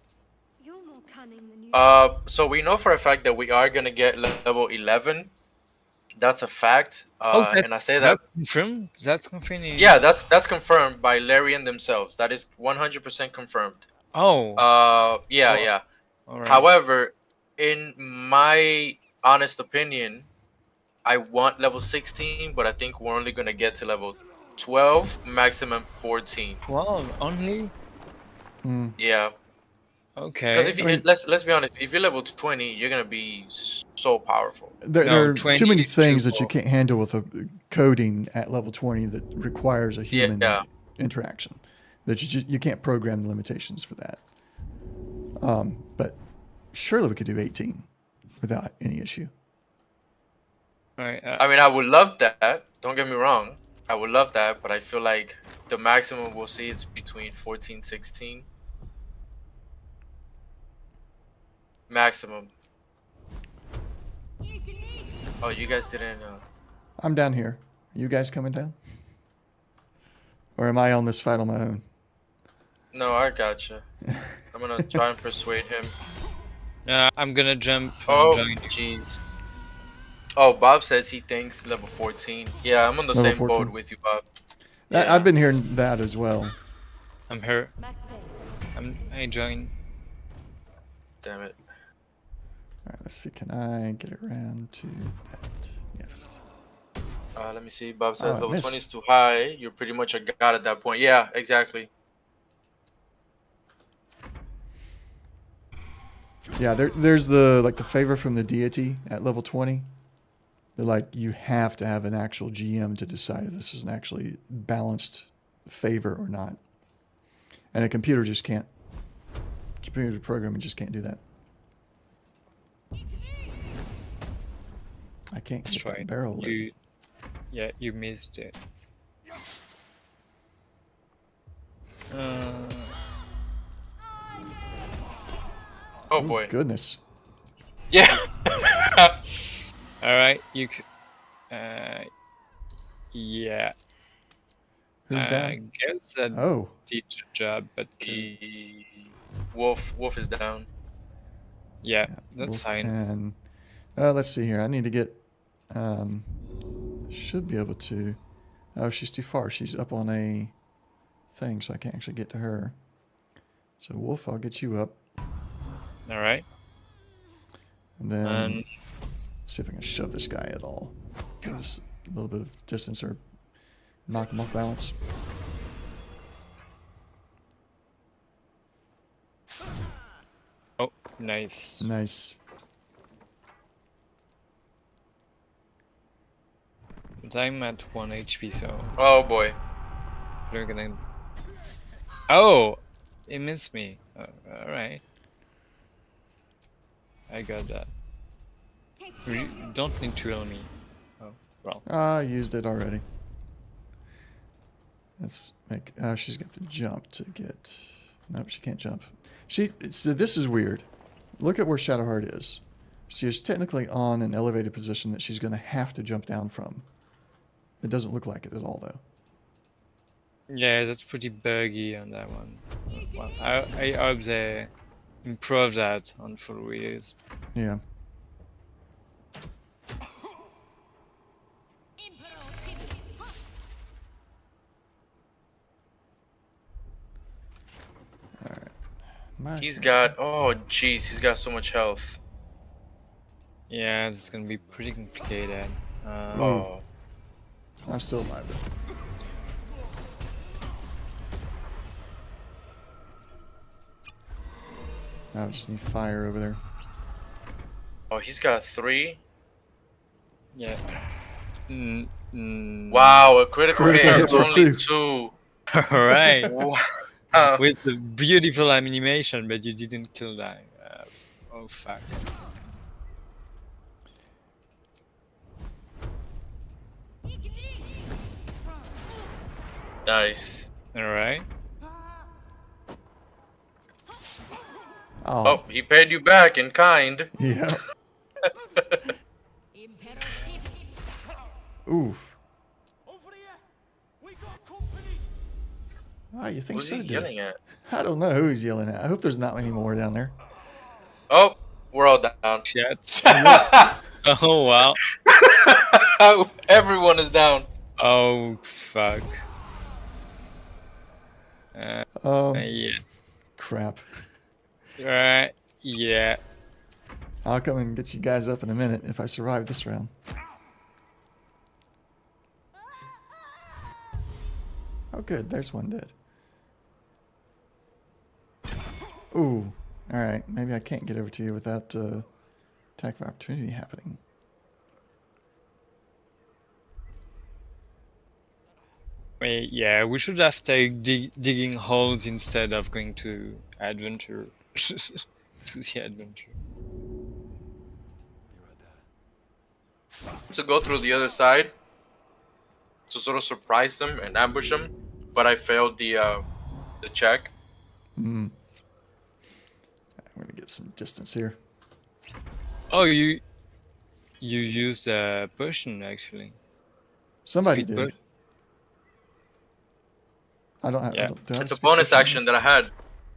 You're more cunning than you. So we know for a fact that we are gonna get level 11. That's a fact. And I say that. That's confirmed. That's confirmed. Yeah, that's confirmed by Larian themselves. That is 100% confirmed. Oh. Yeah, Oh. yeah. All right. However, in my honest opinion, I want level 16, but I think we're only gonna get to level 12, maximum 14. 12 only. Hmm. Yeah, Okay. because if you, I mean- let's be honest, if you're level 20, you're gonna be so powerful. There, No, there are 20 too many is too things that you low. can't handle with a coding at level 20 that requires a human Yeah. interaction. That you can't program the limitations for that. But surely we could do 18 without any issue. All right. I mean, I would love that. Don't get me wrong. I would love that, but I feel like the maximum we'll see is between 14, 16. Maximum. Oh, you guys didn't. I'm down here. Are you guys coming down? Or am I on this fight on my own? No, I gotcha. I'm gonna try and persuade him. I'm gonna jump. Oh, join you. jeez. Oh, Bob says he thinks level 14. Yeah, I'm on the Level same 14. boat with you, Bob. That- Yeah. I've been hearing that as well. I'm here. I join. Damn it. All right, let's see. Can I get around to that? Yes. Let me see. Bob says Oh, I level missed. 20 is too high. You're pretty much a god at that point. Yeah, exactly. Yeah, there's the favor from the deity at level 20. They're like, you have to have an actual GM to decide if this is an actually balanced favor or not. And a computer just can't. Computer programming just can't do that. I can't That's get that right. barrel lit. You missed it. Oh Oh, boy. goodness. Yeah. right, you c yeah. Who's I down? guess that Oh, did the job, but Wolf is down. yeah, yeah, that's Wolf fine. and let's see here. I need to get. Should be able to. Oh, she's too far. She's up on a thing, so I can't actually get to her. So Wolf, I'll get you up, All right, and then and see if I can shove this guy at all. Just a little bit of distance or knock him off balance. oh, nice. Nice. But I'm at 1 HP, so Oh boy. we're gonna. Oh, it missed me. All right, I got that. You don't need to heal me. Oh, well. Ah, I used it already. Let's make. She's got to jump to get. Nope, she can't jump. So this is weird. Look at where Shadowheart is. She is technically on an elevated position that she's going to have to jump down from. It doesn't look like it at all, though. Yeah, that's pretty buggy on that one. Well, I hope they improve that on full release. Yeah. Alright. He's got, oh jeez, he's got so much health. Yeah, it's gonna be pretty complicated. Oh. I'm still alive, though. I just need fire over there. Oh, he's got 3. Yeah. Wow, a critical Critical hit. hit It's for only 2. 2. All right. Wow. With the beautiful animation, but you didn't kill that. Oh fuck. Nice. All right. Oh, Oh, he paid you back in kind. yeah. Oof. Ah, you think Who's so, he dude? yelling at? I don't know who he's yelling at. I hope there's not many more down there. Oh, we're all down. Shit. Oh wow. Everyone is down. Oh fuck. Yeah. Crap. Right. Yeah. I'll come and get you guys up in a minute if I survive this round. Oh, good. There's one dead. Ooh. Alright. Maybe I can't get over to you without attack of opportunity happening. Wait, yeah, we should have taken digging holes instead of going to adventure. To the adventure. To go through the other side to sort of surprise them and ambush them, but I failed the check. I'm gonna get some distance here. Oh, you used a potion actually. Somebody Speed did. push. I don't have. Yeah. Do I have It's a speed bonus potion? action that I had.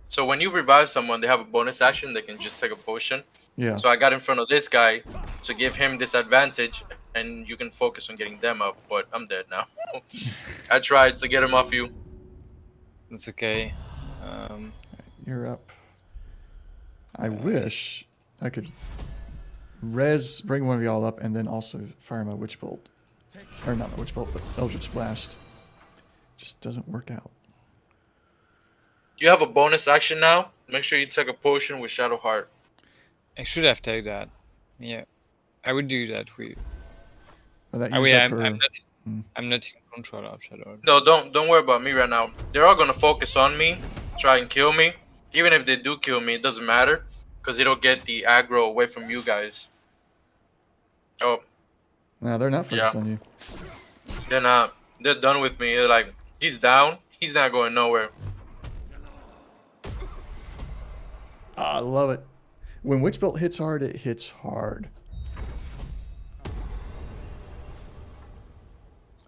So when you revive someone, they have a bonus action. They can just take a potion. Yeah. So I got in front of this guy to give him this advantage, and you can focus on getting them up. But I'm dead now. I tried to get him off you. That's okay. You're up. I wish I could bring one of y'all up and then also fire my witch bolt. Or not my witch bolt, but Eldritch Blast. Just doesn't work out. You have a bonus action now. Make sure you take a potion with Shadow Heart. I should have taken that. Yeah, I would do that for you. Well, that I used mean, up for, I'm not in control of Shadow. No, don't worry about me right now. They're all gonna focus on me, try and kill me. Even if they do kill me, it doesn't matter, because it'll get the aggro away from you guys. Oh, No, they're not focused Yeah. on you. they're not. They're done with me. They're like, he's down. He's not going nowhere. I love it. When Witch Bolt hits hard, it hits hard.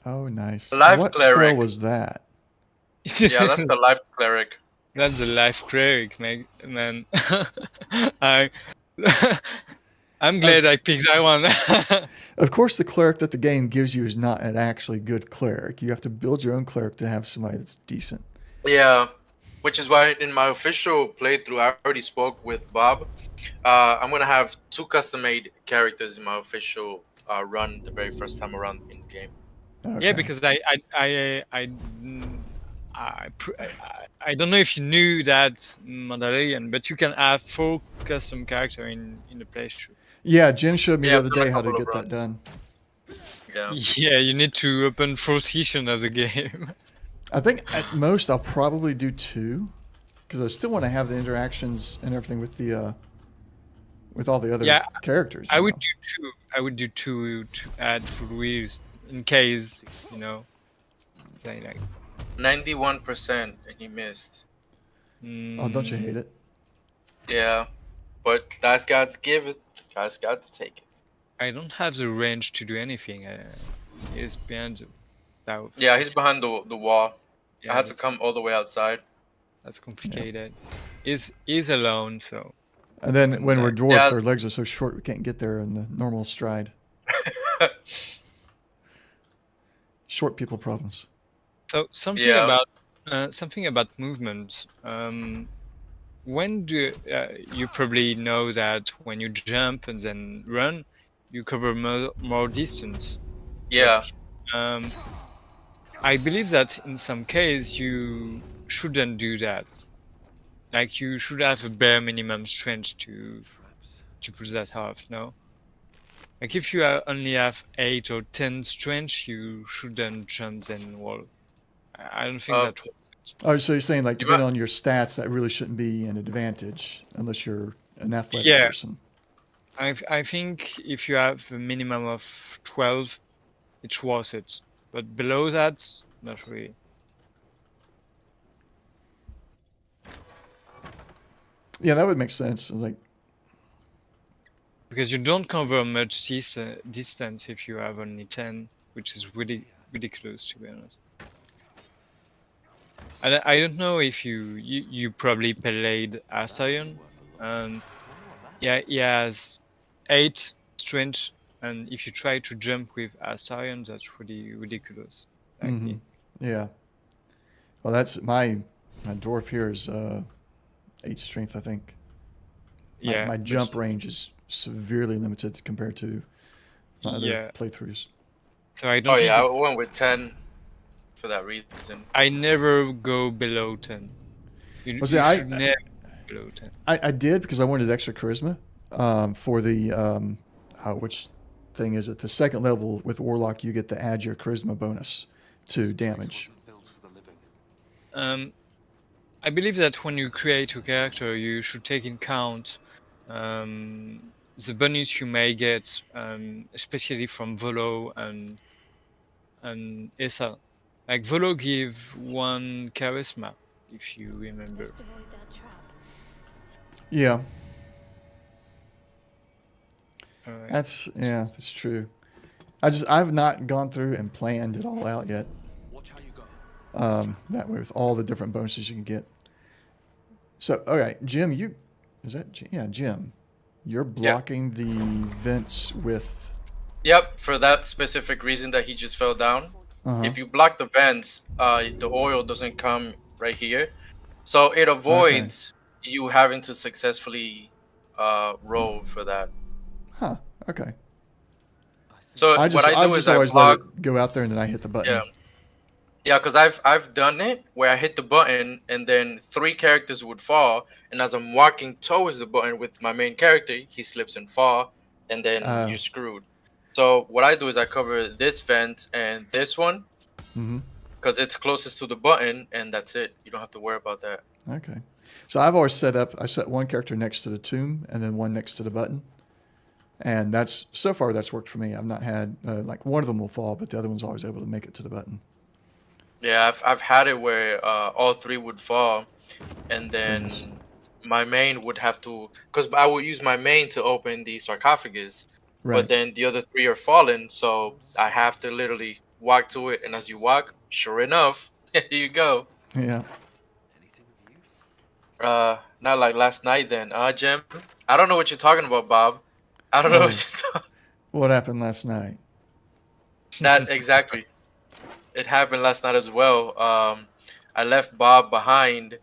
Oh, nice. Life What cleric. spell was that? Yeah, that's the life cleric. That's a life cleric, man. I, I'm glad I picked that one. Of course, the cleric that the game gives you is not an actually good cleric. You have to build your own cleric to have somebody that's decent. Yeah, which is why in my official playthrough, I already spoke with Bob. I'm gonna have 2 custom-made characters in my official run the very first time around in the game. Okay. Yeah, because I don't know if you knew that, Mandalorian, but you can have 4 custom character in the playthrough. Yeah, Jim showed me Yeah, the I've other done a day how to couple of get that runs. done. Yeah. Yeah, you need to open 4 season of the game. I think at most I'll probably do 2, because I still want to have the interactions and everything with all the other Yeah, characters. I you would know? do 2. I would do 2 to add full wheels in case, say like. 91%, and he missed. Oh, don't you hate it? Yeah, but that's got to give it. Guys got to take it. I don't have the range to do anything. He's behind the south. Yeah, he's behind the wall. Yeah, I had to that's- come all the way outside. That's complicated. He's alone, so. And then And, when we're dwarfs, yeah. our legs are so short we can't get there in the normal stride. Short people problems. So something Yeah. about movement. When do you probably know that when you jump and then run, you cover more distance. Yeah. But, I believe that in some case you shouldn't do that. Like you should have a bare minimum strength to pull that off. No. Like if you only have 8 or 10 strength, you shouldn't jump then walk. I don't think that works. Oh, so you're saying like You depending might- on your stats, that really shouldn't be an advantage unless you're an athletic Yeah. person. I think if you have a minimum of 12, it's worth it. But below that, not really. Yeah, that would make sense. Like, Because you don't cover much distance if you have only 10, which is really ridiculous to be honest. And I don't know if you probably played Astarion. Yeah, he has 8 strength, and if you try to jump with Astarion, that's really ridiculous. Like, mhm. Yeah. Well, that's my dwarf here is 8 strength, I think. yeah, My but- jump range is severely limited compared to my other Yeah. playthroughs. So I don't Oh think yeah, I it's- went with 10 for that reason. I never go below 10. You, Well, you see, should never go below 10. I did because I wanted extra charisma for the which thing is it? The second level with Warlock, you get to add your charisma bonus to damage. I believe that when you create a character, you should take in count the bonus you may get, especially from Volo and Esa. Like Volo give 1 charisma, if you remember. Must avoid that trap. Yeah, Alright. that's true. I've not gone through and planned it all out yet. That way with all the different bonuses you can get. So, okay, Jim, Jim, you're blocking the vents with. Yep, for that specific reason that he just fell down. Uh-huh. If you block the vents, the oil doesn't come right here, so it avoids you having to successfully roll for that. Huh. Okay. So I what I do just is I always block. let it go out there and then I hit the button. Yeah. Yeah, because I've done it where I hit the button and then 3 characters would fall, and as I'm walking towards the button with my main character, he slips and fall, and then you're screwed. So what I do is I cover this vent and this one, because it's closest to the button, and that's it. You don't have to worry about that. Okay. So I've always I set one character next to the tomb and then one next to the button. And so far that's worked for me. I've not had, like one of them will fall, but the other one's always able to make it to the button. Yeah, I've had it where all 3 would fall, and then Goodness. my main would have to, because I would use my main to open the sarcophagus, Right. but then the other 3 are fallen, so I have to literally walk to it, and as you walk, sure enough, here you go. Yeah. Not like last night then, Jim. I don't know what you're talking about, Bob. I don't know what Oh, you're talking. what happened last night? That exactly. It happened last night as well. I left Bob behind,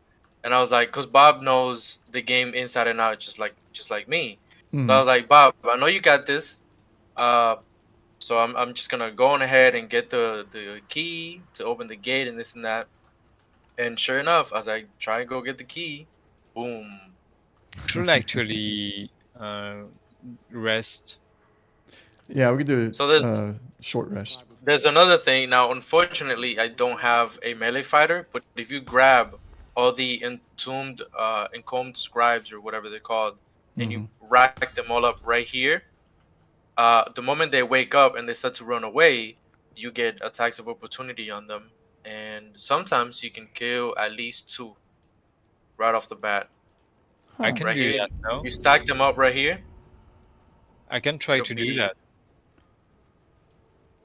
and I was like, cause Bob knows the game inside and out, just like me. So I Mm. was like, Bob, I know you got this. Uh, so I'm just gonna go on ahead and get the key to open the gate and this and that. And sure enough, as I try and go get the key, boom. Should actually rest. Yeah, we could do So a there's short rest. there's another thing now. Unfortunately, I don't have a melee fighter, but if you grab all the encombed scribes or whatever they're called, and you Hmm. rack them all up right here, the moment they wake up and they start to run away, you get attacks of opportunity on them, and sometimes you can kill at least two right off the bat. I Huh. can Right do here, that now. you stack them up right here. I can try It'll to do be that.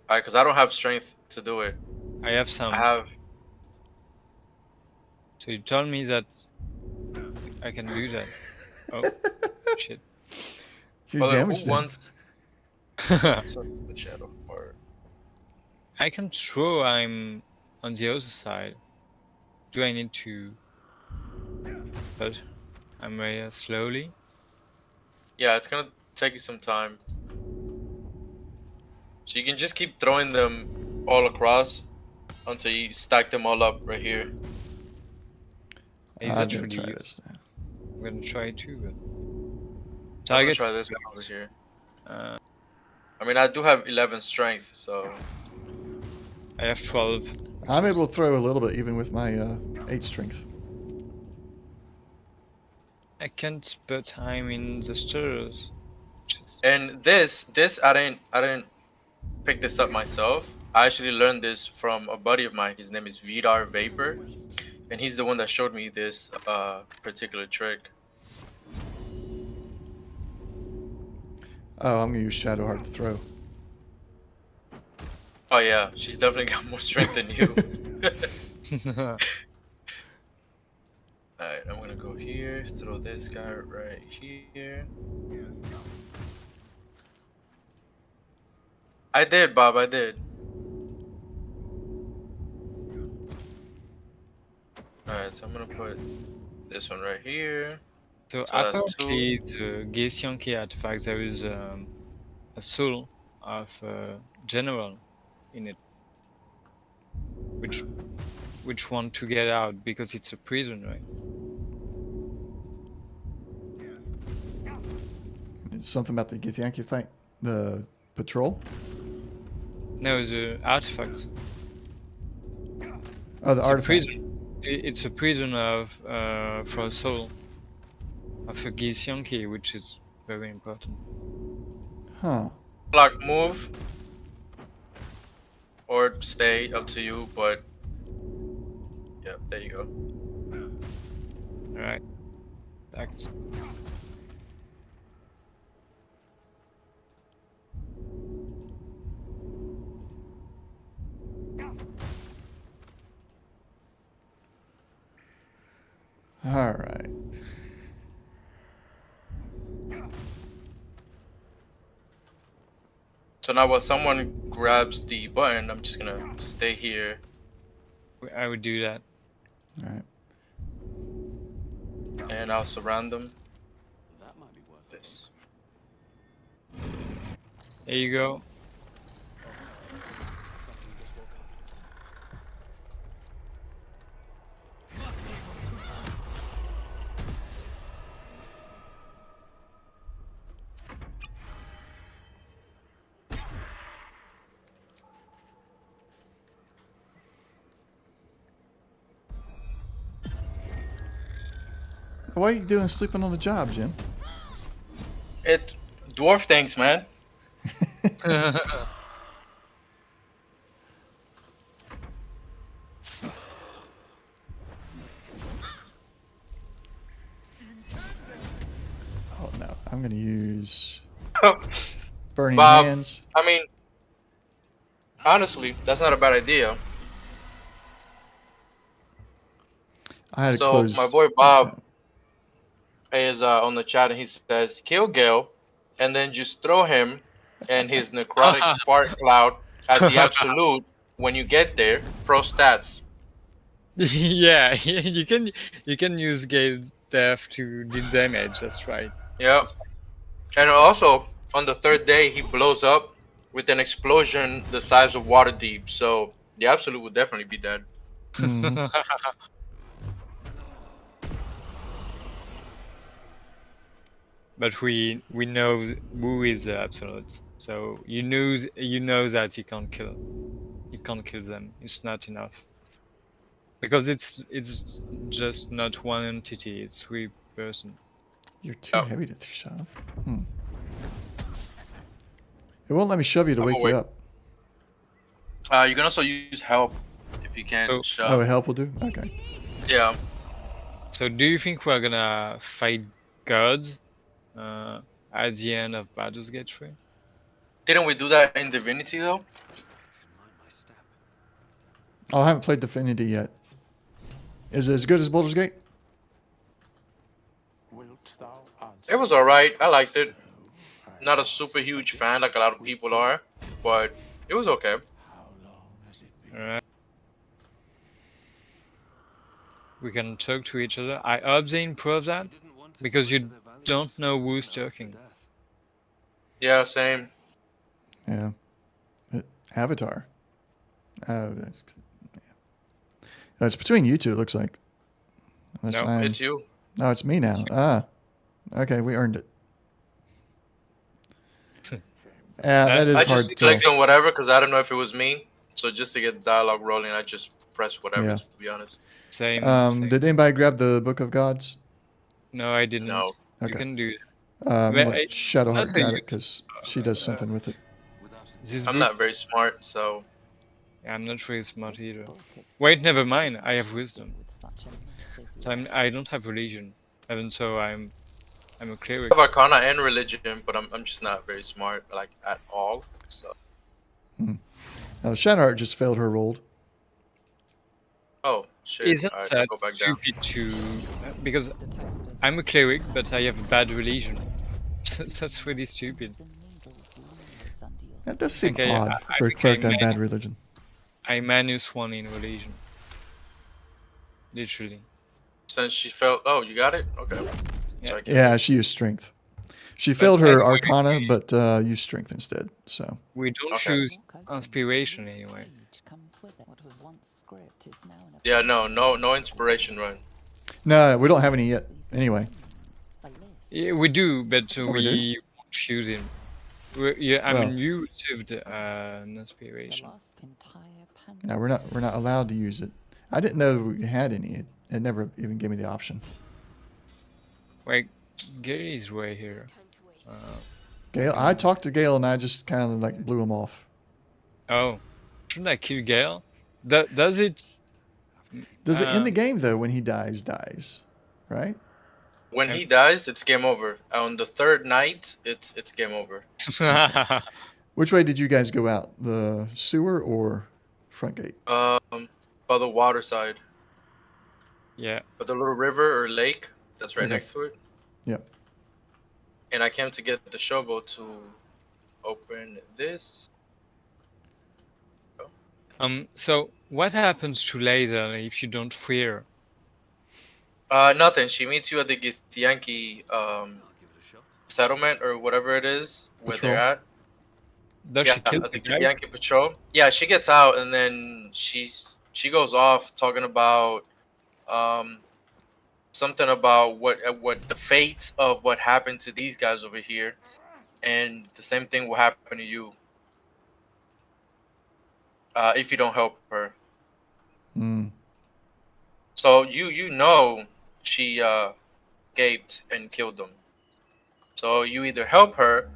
alright, because I don't have strength to do it. I have I some. have So you told me that I can do that. Oh, shit. You well, who damaged him. wants so it's the shadow part. I can throw. I'm on the other side. Do I need to? But I'm very slowly. Yeah, it's gonna take you some time. So you can just keep throwing them all across until you stack them all up right here. Is I'm that gonna try really? this now. I'm gonna try too. But I'm gonna target. try this one over here. Uh, I mean, I do have 11 strength, so I have 12. I'm able to throw a little bit even with my 8 strength. I can't, but I'm in the stairs. and this I didn't pick this up myself. I actually learned this from a buddy of mine. His name is Vidar Vapor, and he's the one that showed me this particular trick. Oh, I'm gonna use Shadowheart to throw. Oh yeah, she's definitely got more strength than you. Alright, I'm gonna go here, throw this guy right here. I did, Bob, I did. Alright, so I'm gonna put this one right here. So So that's apparently the Geisyanki artifact there is a soul of general in it, which want to get out because it's a prison, right? It's something about the Githyanki thing, the patrol. No, the artifacts. Oh, the It's a artifact. prison. It's a prison of for a soul of a Geisyanki, which is very important. Huh. Like move or stay, up to you, but yeah, there you go. All right. Thanks. All right. So now while someone grabs the button, I'm just gonna stay here. I would do that. All right. And I'll surround them. That might be worth it. This. There you go. Something just woke up. What are you doing sleeping on the job, Jim? It dwarf things, man. Oh no, I'm gonna use burning Bob, hands. I mean, honestly, that's not a bad idea. I had to So close. my boy Bob is on the chat and he says, kill Gale and then just throw him and his necrotic fart cloud at the absolute when you get there. Pro stats. Yeah, you can use Gabe's death to deal damage. That's right. Yeah. And also on the third day he blows up with an explosion the size of Waterdeep. So the absolute would definitely be dead. Mhm. But we know who is the absolute. So you know that you can't kill them. It's not enough. Because it's just not one entity, it's 3 person. You're too Oh. heavy to shove. It won't let me shove you to I'm wake you awake. up. You can also use help if you can't Oh. shove. Oh, help will do? Okay. Yeah. So do you think we're gonna fight gods at the end of Baldur's Gate 3? Didn't we do that in Divinity though? Oh, I haven't played Divinity yet. Is it as good as Baldur's Gate? Wilt thou answer? It was alright. I liked it. Not a super huge fan like a lot of people are, but it was okay. How long has it been? Alright. We can talk to each other. I hope they improve that, because you don't know who's talking. Yeah, same. Yeah. Avatar. Oh, that's... Yeah. It's between you two, it looks like. Unless No, I'm... It's you. No, it's me now. Ah. Okay, we earned it. Yeah, that is I hard just to tell. clicked on whatever because I don't know if it was me. So just to get the dialogue rolling, I just pressed whatever. Yeah. To be honest. Same. Did anybody grab the Book of Gods? No, I didn't. No. You Okay. can do it. I'm Well, gonna let Shadowheart that's a grab it use- because she does something with it. This I'm book, not very smart, so I'm not really smart This either. book is Wait, never filled mind. with I have history wisdom. with such a massive So I don't have religion, even so I'm a I cleric. have Arcana and religion, but I'm just not very smart like at all. So Now, Shadowheart just failed her roll. oh shit! Isn't Alright, that I'll go back down. stupid to... Because The tone does I'm a cleric, but I have a bad religion. That's really stupid. the needles leaves under your That does skin. seem Okay, odd I for a became cleric to have mad. bad religion. I'm -1 in religion. Literally. Since she felt, oh, you got it. Okay. Yeah. So I can- Yeah, she used strength. She failed her anyway, Arcana, but used strength instead. So We don't Okay. choose Walk open, inspiration loose anyway. page comes with it. What was once script is now an Yeah, no appendix. inspiration run. no, we don't have any yet. These Anyway, amendments, a list. Yeah, we do, but Oh, we do? we won't choose him. Yeah, I Well. mean, you received an The inspiration. last entire no, we're not allowed to use it. I didn't know we had any. It never even gave me the option. Wait, Gary's way here. Time to waste. Gale, I talked to Gale and I just kind of like blew him off. Oh, shouldn't I kill Gale? Does it? Does it end the Um, game though when he dies, right? When he dies, it's game over. On the third night, it's game over. Which way did you guys go out? The sewer or front gate? By the water side, Yeah. but the little river or lake that's right Okay. next to it. Yep. And I came to get the shovel to open this. So what happens to Laser if you don't free her? Nothing. She meets you at the Githyanki settlement or whatever it is where Patrol. they're at. Does Yeah, she kill at the the guy? Githyanki patrol. Yeah, she gets out and then she goes off talking about something about what the fate of what happened to these guys over here, and the same thing will happen to you if you don't help her. Mm. So you know she gaped and killed them. So you either help her,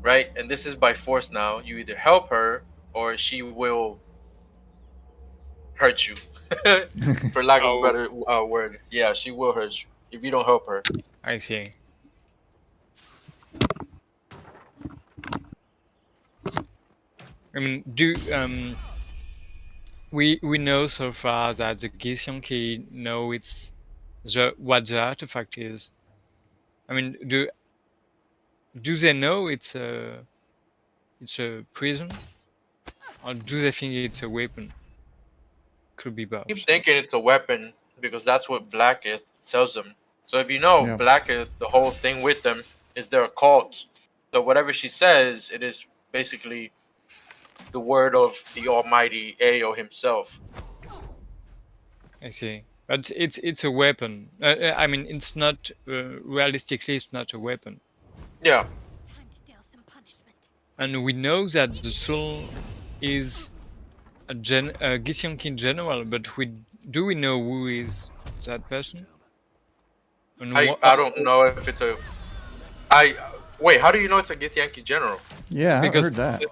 right? And this is by force now. You either help her or she will hurt you, for lack of a better word. Yeah, she will hurt you if you don't help her. I see. I mean, we know so far that the Githyanki know what the artifact is. I mean, do they know it's a prison, or do they think it's a weapon? Could be both. Keep thinking it's a weapon because that's what Blacketh tells them. So if you know Yeah. Blacketh, the whole thing with them is their cult. So whatever she says, it is basically the word of the almighty Ao himself. I see, but it's a weapon. I mean, it's not realistically, it's not a weapon. Yeah. Time to deal some punishment. And we know that the soul is a Githyanki general, but do we know who is that person? And I don't know if it's a. Wait. How do you know it's a Githyanki general? Yeah, I because heard that.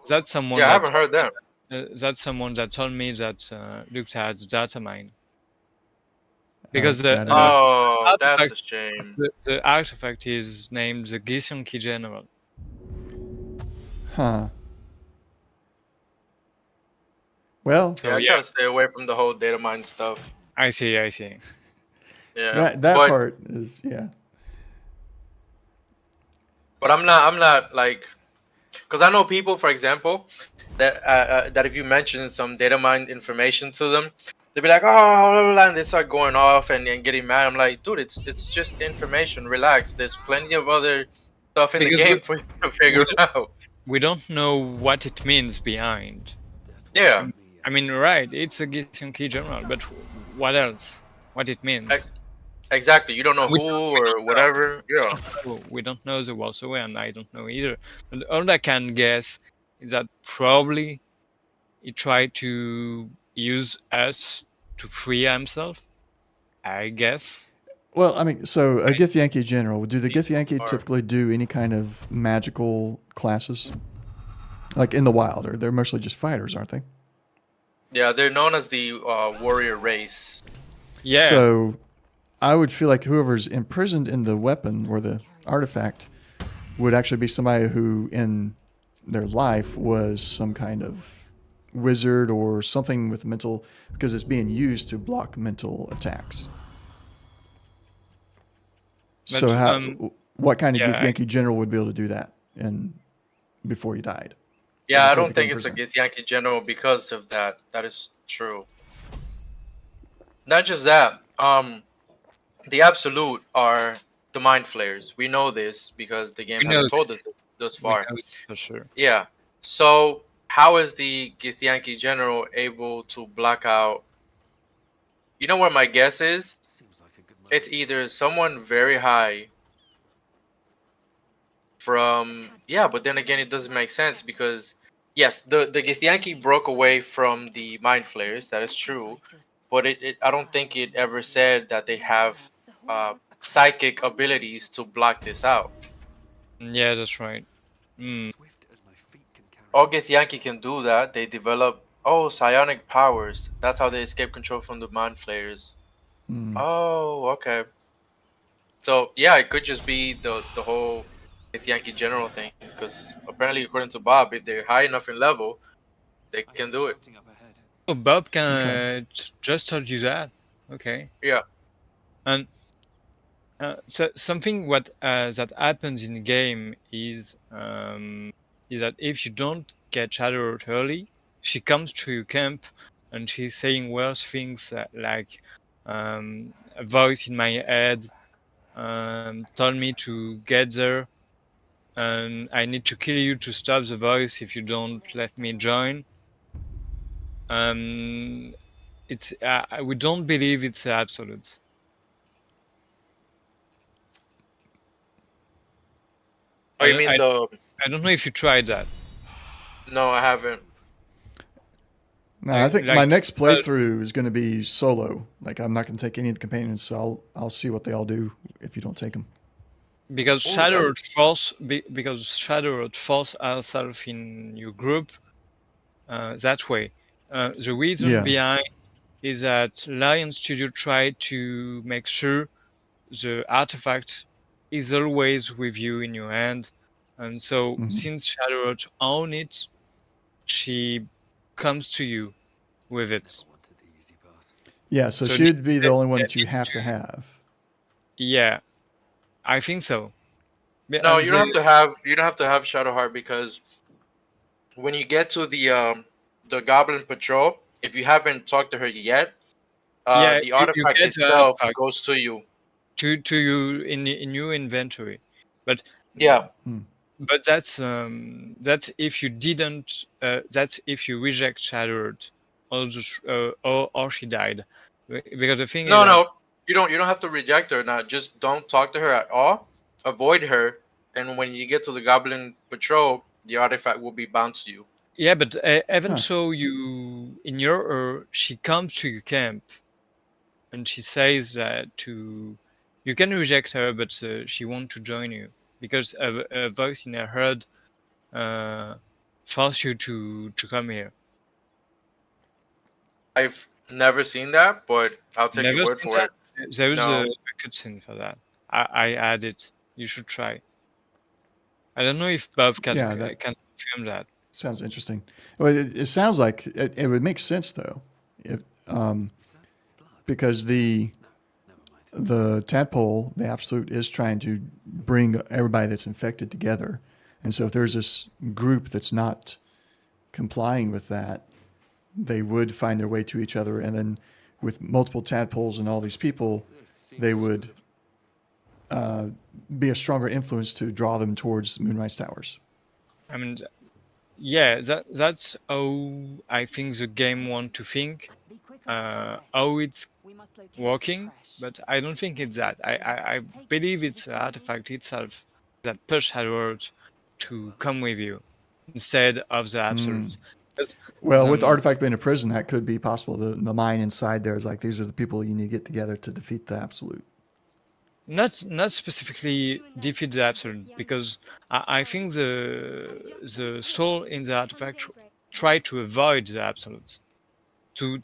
that's someone Yeah, I that haven't heard that. that's someone that told me that looked at the data mine. Because I don't know. Oh, that's a artifact- shame. the artifact is named the Githyanki general. Huh. Well, So Yeah, I yeah, try to stay away from the whole data mine stuff. I see. Yeah, that but, part is yeah. But I'm not like, because I know people, for example, that if you mention some data mine information to them, they'll be like, oh, blah, blah, blah, and they start going off and getting mad. I'm like, dude, it's just information. Relax. There's plenty of other stuff in the Because game for you to figure out. we don't know what it means behind. Yeah, I mean, right? It's a Githyanki general, but what else? What it means? exactly. You don't know We who or whatever. Yeah. We don't know the Walls Away, and I don't know either. But all I can guess is that probably he tried to use us to free himself. I guess. Well, I mean, so a Githyanki general, do the These Githyanki are- typically do any kind of magical classes? Like in the wild, or they're mostly just fighters, aren't they? Yeah, they're known as the warrior race. Yeah. So I would feel like whoever's imprisoned in the weapon or the artifact would actually be somebody who in their life was some kind of wizard or something with mental, because it's being used to block mental attacks. But, So how, what kind of yeah, Githyanki general would be able to do that and before he died? Yeah, I before he don't think became it's a prisoner? Githyanki general because of that. That is true. Not just that. The absolute are the mind flayers. We know this because the game We know has told this. us thus we far. know it for sure. Yeah. So how is the Githyanki general able to block out? You know what my guess is? It's either someone very high from, yeah, but then again it doesn't make sense because yes, the Githyanki broke away from the mind flayers. That is true, but I don't think it ever said that they have psychic abilities to block this out. Yeah, that's right. All Githyanki can do that. They develop psionic powers. That's how they escape control from the mind flayers. Oh, okay. So yeah, it could just be the whole Yankee general thing because apparently, according to Bob, if they're high enough in level, they can do it. Oh, Bob can Okay. just told you that. Okay. Yeah. And so something what that happens in the game is that if you don't get Shadow early, she comes to your camp and she's saying worse things like a voice in my head told me to get there and I need to kill you to stop the voice if you don't let me join. It's we don't believe it's absolute. Oh, you mean the? I don't know if you tried that. No, I haven't. No, I think my Like, next playthrough is going to be solo. Like I'm not going to take any of the companions, so I'll see what they all do if you don't take them. because Ooh, Shadow because Shadow force herself in your group that way. The reason Yeah. behind is that Lion Studio tried to make sure the artifact is always with you in your hand, and so since Shadow own it, she comes to you with it. Yeah, so So she'd be the only one they that you need have to to- have. Yeah, I think so. No, And they, you don't have to have Shadowheart, because when you get to the Goblin Patrol, if you haven't talked to her yet, yeah, the you artifact get the itself artifact goes to you. to you in your inventory, but Yeah. that's if you didn't. That's if you reject Shattered, or she died, because the thing is No, that no, you don't have to reject her. Now, just don't talk to her at all. Avoid her, and when you get to the Goblin Patrol, the artifact will be bound to you. yeah, but even Huh. so, you in your she comes to your camp, and she says that to you can reject her, but she wants to join you because a voice in her head force you to come here. I've never seen that, but I'll take your Never word seen for that? it. There is No. a cutscene for that. I add it. You should try. I don't know if Bob can Yeah, that confirm that. sounds interesting. Well, it sounds like it would make sense though, if because the tadpole, the absolute, is trying to bring everybody that's infected together, and so if there's this group that's not complying with that, they would find their way to each other, and then with multiple tadpoles and all these people, they would be a stronger influence to draw them towards Moonrise Towers. I mean, yeah, that's how I think the game want to think. How it's working, but I don't think it's that. I believe it's the artifact itself that push Howard to come with you instead of the absolute. 'Cause, Well, with the um, artifact being a prison, that could be possible. The mind inside there is like, these are the people you need to get together to defeat the absolute. not specifically defeat the absolute, because I think the soul in the artifact try to avoid the absolute, to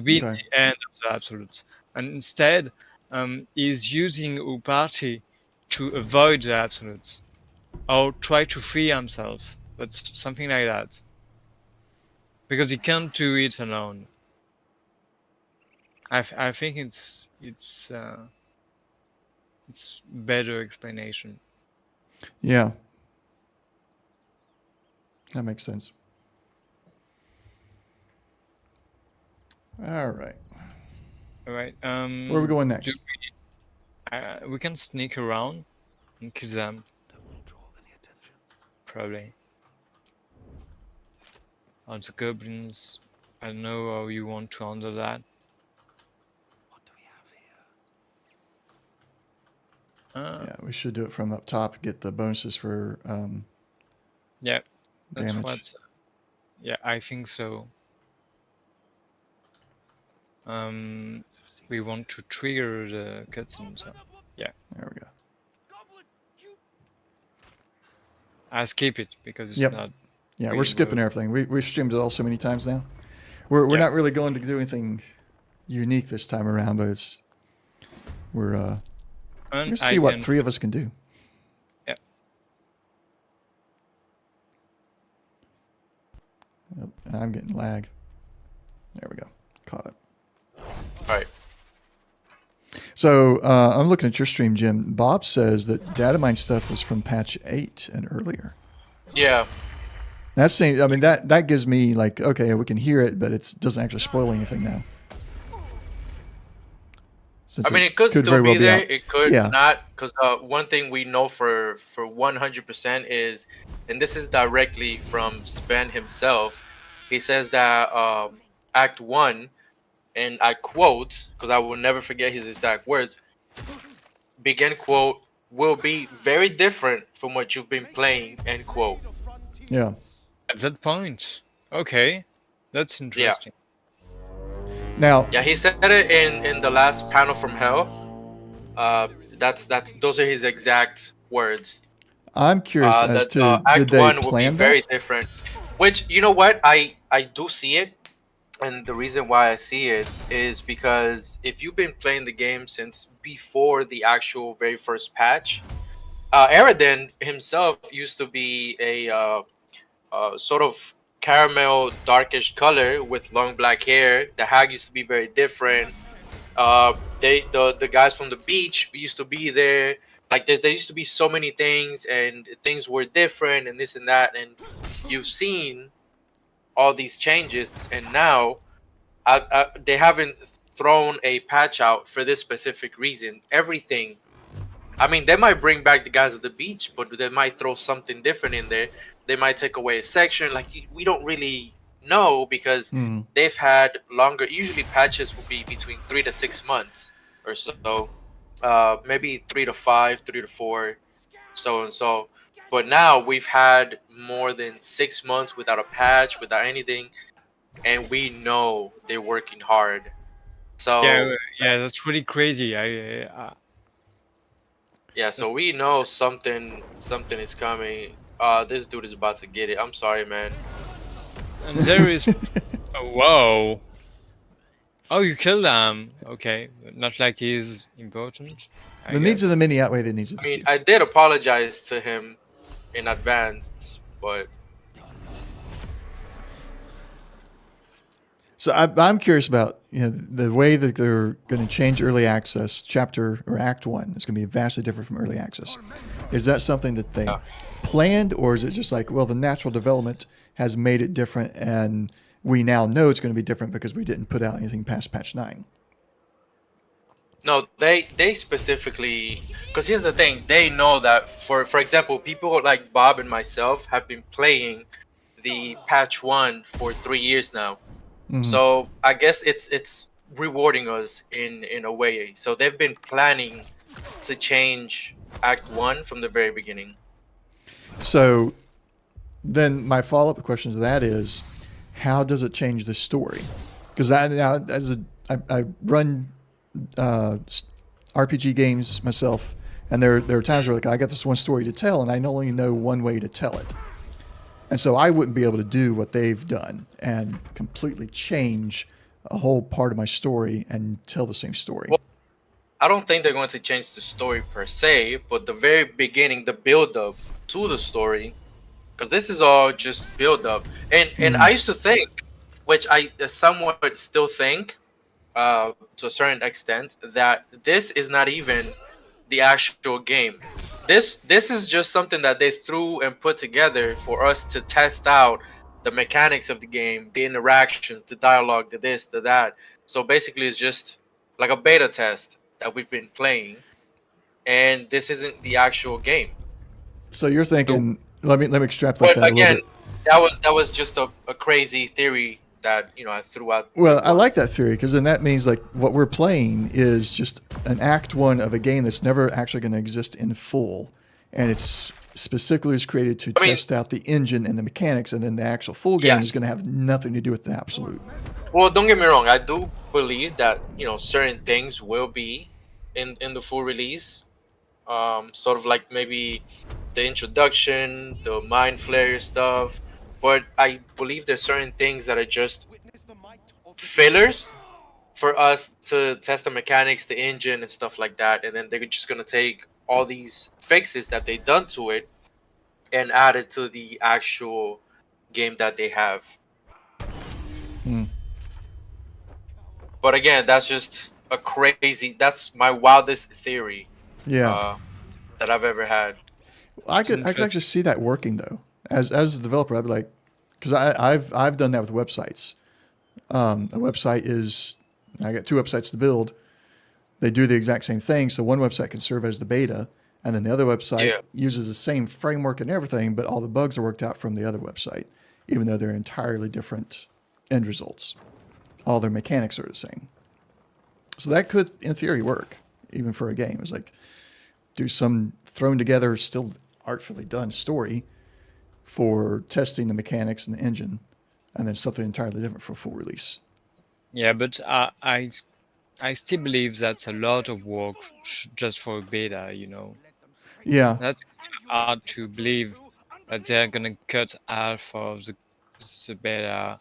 be Okay. the end of the absolute, and instead is using a party to avoid the absolute or try to free himself, but something like that, because he can't do it alone. I think it's better explanation. Yeah. That makes sense. All right. All right. Where are we going next? We can sneak around and kill them. Probably. On the goblins. I don't know how you want to handle that. Yeah, we should do it from up top, get the bonuses for Yeah, that's damage. what. Yeah, I think so. We want to trigger the cutscene, so yeah. There we go. I skip it because it's Yep. not. Yeah, really we're skipping worth- everything. We've streamed it all so many times now. We're Yeah. not really going to do anything unique this time around, but we're And gonna I see what can- 3 of us can do. Yeah. Yep, I'm getting lag. There we go. Caught up. All right. So I'm looking at your stream, Jim. Bob says that data mine stuff was from patch 8 and earlier. Yeah. That's saying, I mean, that gives me like, okay, we can hear it, but it doesn't actually spoil anything now. Since I mean, it could still very be well there. out. It could Yeah. not, because one thing we know for 100% is, and this is directly from Sven himself. He says that Act 1, and I quote, because I will never forget his exact words, begin quote, will be very different from what you've been playing, end quote. Yeah. At that point, okay, that's interesting. Now, Yeah, he said it in the last panel from Hell. That's those are his exact words. I'm curious as That to, Act did they 1 will be plan very that? different. Which, you know what, I do see it, and the reason why I see it is because if you've been playing the game since before the actual very first patch, Aradin himself used to be a sort of caramel darkish color with long black hair. The hag used to be very different. The guys from the beach used to be there. Like there used to be so many things, and things were different, and this and that. And you've seen all these changes, and now they haven't thrown a patch out for this specific reason. Everything. I mean, they might bring back the guys at the beach, but they might throw something different in there. They might take away a section. Like we don't really know because they've had longer. Usually, patches will be between 3 to 6 months or so. Maybe 3 to 5, 3 to 4, so and so. But now we've had more than 6 months without a patch, without anything, and we know they're working hard. So Yeah, that's really crazy. yeah, so we know something is coming. This dude is about to get it. I'm sorry, man. And there is. Oh, whoa. Oh, you killed him. Okay, not like he's important. The needs of the many outweigh the needs of I the mean, few. I did apologize to him in advance, but So I'm curious about the way that they're going to change early access chapter or Act 1 is going to be vastly different from early access. Is that something that they planned, or is it just like, well, the natural development has made it different, and we now know it's going to be different because we didn't put out anything past patch 9? no, they specifically, because here's the thing, they know that for example, people like Bob and myself have been playing the patch 1 for 3 years now. So I guess it's rewarding us in a way. So they've been planning to change Act 1 from the very beginning. So then my follow-up question to that is, how does it change the story? Because I run RPG games myself, and there are times where like I got this one story to tell, and I only know one way to tell it. And so I wouldn't be able to do what they've done and completely change a whole part of my story and tell the same story. Well, I don't think they're going to change the story per se, but the very beginning, the build up to the story, because this is all just build up. And I used to think, which I somewhat still think, to a certain extent, that this is not even the actual game. This is just something that they threw and put together for us to test out the mechanics of the game, the interactions, the dialogue, the this, the that. So basically, it's just like a beta test that we've been playing, and this isn't the actual game. So you're thinking, let me extrapolate But that a little again, bit. that was just a crazy theory that I threw out. Well, I like that theory because then that means like what we're playing is just an Act 1 of a game that's never actually going to exist in full, and it's specifically was created to test out the engine and the mechanics, and then the actual full game is going to have nothing to do with the absolute. Well, don't get me wrong. I do believe that certain things will be in the full release. Sort of like maybe the introduction, the mind flayer stuff. But I believe there's certain things that are just fillers for us to test the mechanics, the engine, and stuff like that. And then they're just gonna take all these fixes that they done to it and add it to the actual game that they have. But again, that's just a crazy. That's my wildest theory. Yeah. That I've ever had. I could actually see that working though. As a developer, I'd be like, because I've done that with websites. A website is, I got 2 websites to build. They do the exact same thing. So one website can serve as the beta, and then the other website uses the same framework and everything, but all the bugs are worked out from the other website, even though they're entirely different end results. All their mechanics are the same. So that could, in theory, work, even for a game. It's like, do some thrown together, still artfully done story for testing the mechanics and the engine, and then something entirely different for full release. Yeah, but I still believe that's a lot of work just for a beta, Yeah. That's hard to believe that they're gonna cut half of the beta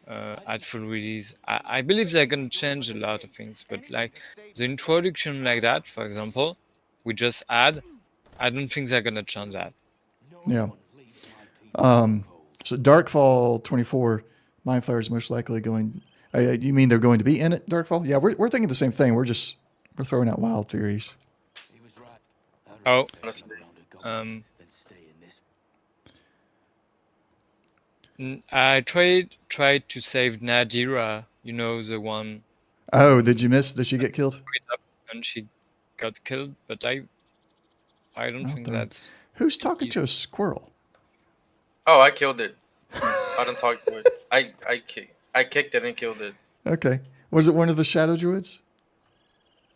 at full release. I believe they're gonna change a lot of things, but like the introduction like that, for example, we just add, I don't think they're gonna change that. Yeah. So Darkfall 24, Mind Flayer is most likely going. You mean they're going to be in it, Darkfall? Yeah, we're thinking the same thing. We're throwing out wild theories. He was right. Oh, Honestly. um, Then stay in this. I tried to save Nadira. You know, the one Oh, did you miss? Did she get killed? and she got killed, but I don't Oh, think darn. that's Who's talking to a squirrel? Oh, I killed it. I don't talk to it. I kicked it and killed it. Okay. Was it one of the shadow druids?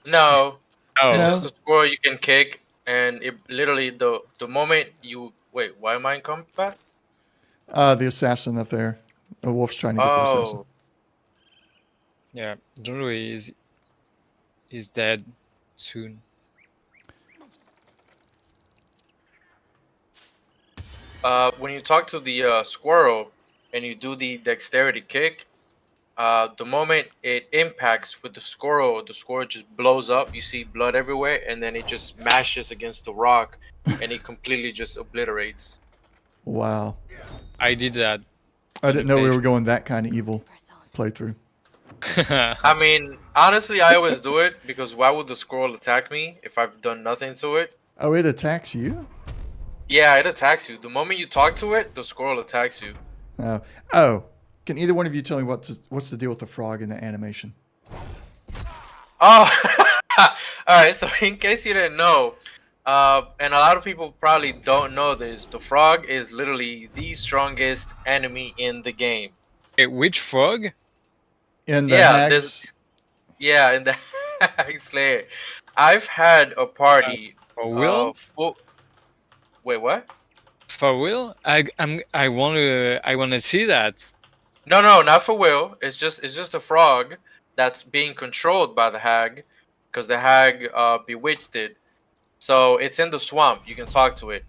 No, oh it's No. just a squirrel you can kick, and it literally the moment you wait. Why am I in combat? The assassin up there. A wolf's trying to get the assassin. Oh, yeah. Druid is dead soon. when you talk to the squirrel and you do the dexterity kick, the moment it impacts with the squirrel just blows up. You see blood everywhere, and then it just mashes against the rock, and it completely just obliterates. Wow. I did that. I didn't know we page. were going that kind of evil playthrough. I mean, honestly, I always do it because why would the squirrel attack me if I've done nothing to it? Oh, it attacks you? Yeah, it attacks you. The moment you talk to it, the squirrel attacks you. Oh. Can either one of you tell me what's the deal with the frog in the animation? Oh, all right. So in case you didn't know, and a lot of people probably don't know this, the frog is literally the strongest enemy in the game. Hey, which frog? In the Yeah, hags, Yeah, in the Slayer. I've had a party. For real? Wait, what? For real? I wanna see that. No, not for Will. It's just a frog that's being controlled by the hag, because the hag bewitched it. So it's in the swamp. You can talk to it,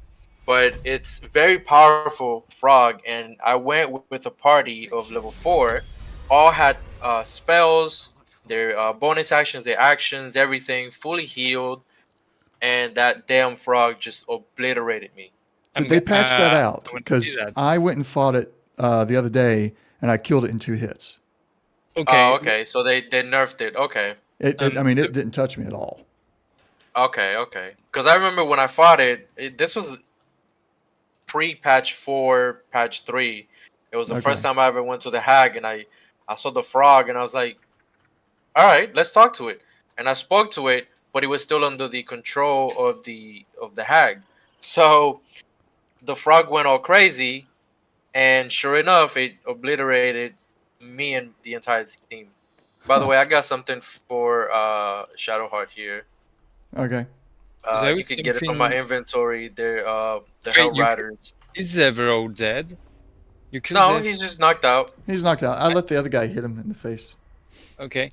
but it's very powerful frog. And I went with a party of level 4, all had spells, their bonus actions, their actions, everything fully healed, and that damn frog just obliterated me. did they patch that out? I wanna see Because that. I went and fought it the other day, and I killed it in 2 hits. Okay. Oh, okay. So they nerfed it. Okay. I mean, it didn't touch me at all. Okay. Because I remember when I fought this was pre-patch 4, patch 3. It was the Okay. first time I ever went to the hag, and I saw the frog, and I was like, all right, let's talk to it. And I spoke to it, but it was still under the control of the hag. So the frog went all crazy, and sure enough, it obliterated me and the entire team. By the way, I got something for Shadowheart here. Okay. There You is can get it from my something- inventory. They're the Wait, Hell you Riders. Is Everall dead? You killed No, Ev- he's just knocked out. He's knocked out. I let the other guy hit him in the face. Okay.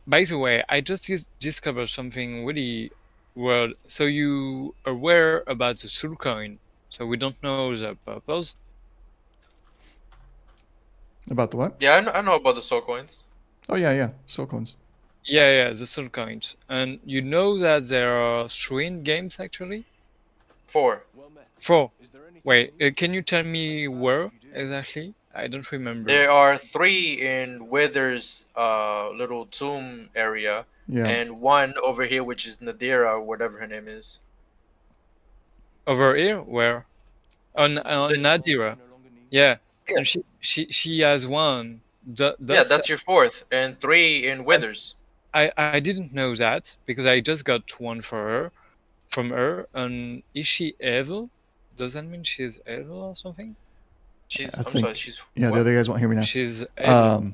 By the way, I just discovered something really weird. So you are aware about the soul coin, so we don't know the purpose. About the what? Yeah, I know about the soul coins. Oh, yeah. Soul coins. Yeah, the soul coins. And you know that there are 3 in games actually? 4. 4. Wait, can you tell me where exactly? I don't remember. There are 3 in Wither's little tomb area, Yeah. and 1 over here, which is Nadira or whatever her name is. Over here? Where? On Nadira. Yeah. Yeah. And she has 1. Yeah, that's your 4th, and 3 in Withers. I didn't know that because I just got 1 from her. And is she evil? Does that mean she's evil or something? I'm sorry, she's Yeah, what? the other guys won't hear me now. She's evil.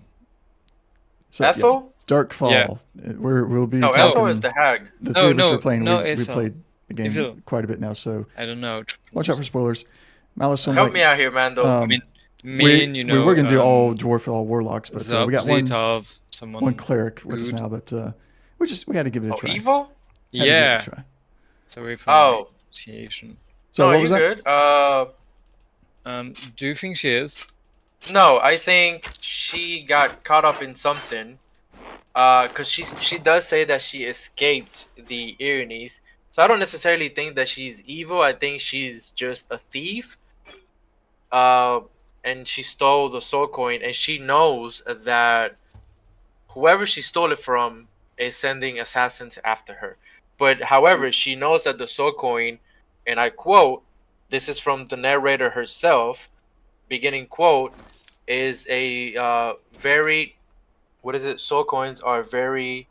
So, yeah, Ethel? Darkfall. Yeah. We'll be No, talking. Ethel is the hag. The three of us are playing. no, we Ethel. played the game Ethel. quite a bit now, so I don't know. watch out for spoilers. Malice, Help me out here, Mando. Um, you know. we were gonna do all dwarf, all warlocks, but the we got opposite one of someone. cleric with us good. now, but we had to give it a try. Evil? Had to give it a Yeah. try. Sorry for Oh. my pronunciation. So no, what you was that? good. Do you think she is? No, I think she got caught up in something. Cause she does say that she escaped the Erinys. So I don't necessarily think that she's evil. I think she's just a thief. and she stole the soul coin, and she knows that whoever she stole it from is sending assassins after her. But however, she knows that the soul coin, and I quote, this is from the narrator herself, beginning quote, is a very, what is it? Soul coins are very,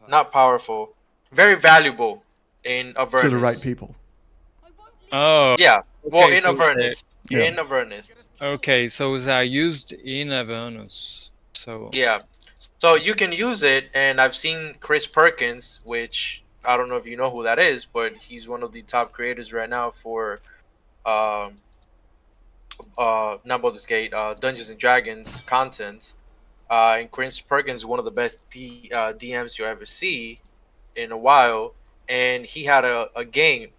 not powerful, very valuable in To the right Avernus. people. Oh, Yeah, well, okay. in Avernus, Yeah. in Avernus. Okay, so they are used in Avernus. So Yeah. So you can use it, and I've seen Chris Perkins, which I don't know if you know who that is, but he's one of the top creators right now for um not Baldur's Gate, Dungeons and Dragons content. And Chris Perkins is one of the best DMs you ever see in a while, and he had a game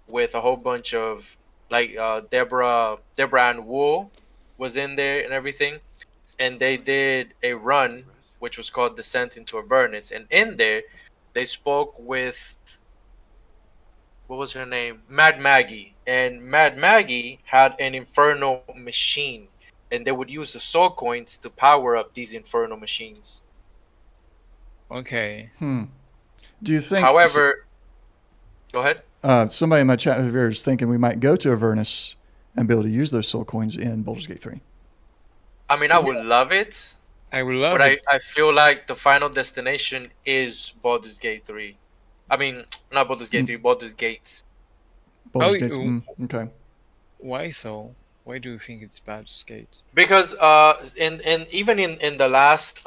with a whole bunch of like Deborah and Wool was in there and everything, and they did a run which was called Descent into Avernus, and in there they spoke with, what was her name, Mad Maggie, and Mad Maggie had an infernal machine, and they would use the soul coins to power up these infernal machines. okay. Do you think However, go ahead. somebody in my chat here is thinking we might go to Avernus and be able to use those soul coins in Baldur's Gate 3? I mean, I would love it, I will love but it. I feel like the final destination is Baldur's Gate 3. I mean, not Baldur's Gate 3, Baldur's Gates. Baldur's Oh, Gates. you- Okay. Why so? Why do you think it's bad to skate? Because in even in the last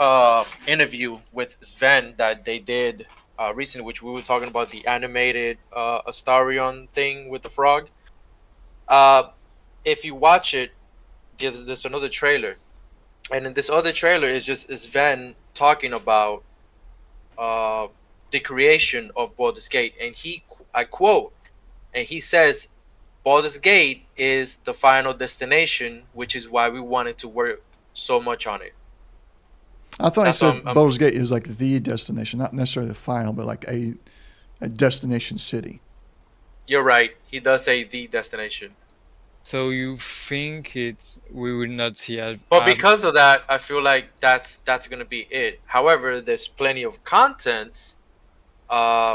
interview with Sven that they did recently, which we were talking about the animated Astarion thing with the frog. If you watch it, there's another trailer, and in this other trailer is just Sven talking about the creation of Baldur's Gate, and I quote, and he says, Baldur's Gate is the final destination, which is why we wanted to work so much on it. I thought you That's said what I'm- Baldur's Gate is like the destination, not necessarily the final, but like a destination city. You're right. He does say the destination. So you think we will not see But because of that, I feel like that's gonna be it. However, there's plenty of content,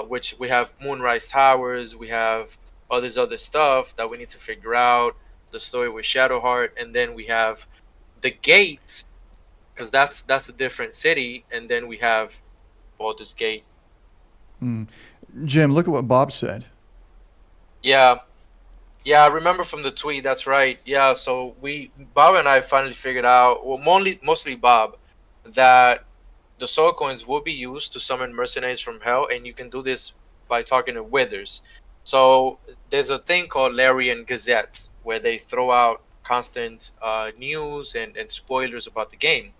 which we have Moonrise Towers, we have all this other stuff that we need to figure out. The story with Shadowheart, and then we have the Gate, because that's a different city, and then we have Baldur's Gate. Jim, look at what Bob said. Yeah, I remember from the tweet. That's right. Yeah, so Bob and I finally figured out, well, mostly Bob, that the soul coins will be used to summon mercenaries from hell, and you can do this by talking to withers. So there's a thing called Larian Gazette where they throw out constant news and spoilers about the game,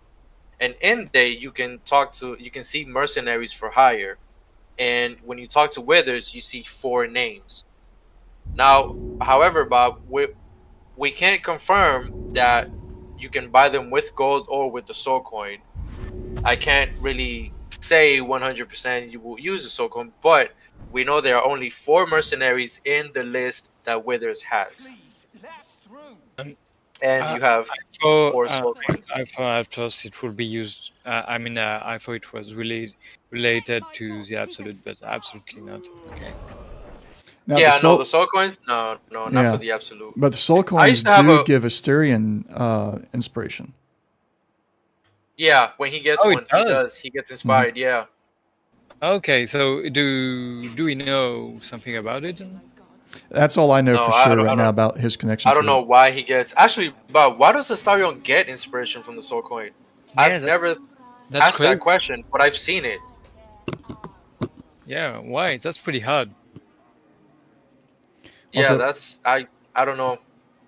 and in there you can see mercenaries for hire, and when you talk to withers, you see 4 names. Now, however, Bob, we can't confirm that you can buy them with gold or with the soul coin. I can't really say 100% you will use the soul coin, but we know there are only 4 mercenaries in the list that Withers has, and you have 4 soul coins. I thought at first it would be used. I thought it was related to the absolute, but absolutely not. Okay. Now, Yeah, the the soul coins. No, not Yeah. for the absolute. but the soul I coins used to have do a- give Asterion inspiration. Yeah, when he gets Oh, it one, he does. does. He gets inspired. Yeah. Okay, so do we know something about it? That's all I know No, for I sure don't- I right now don't- about his connection. I don't to know it. why he gets. Actually, Bob, why does Astarion get inspiration from the soul coin? I've never That's asked crazy. that question, but I've seen it. Yeah, why? That's pretty hard. Yeah, Also- that's I don't know.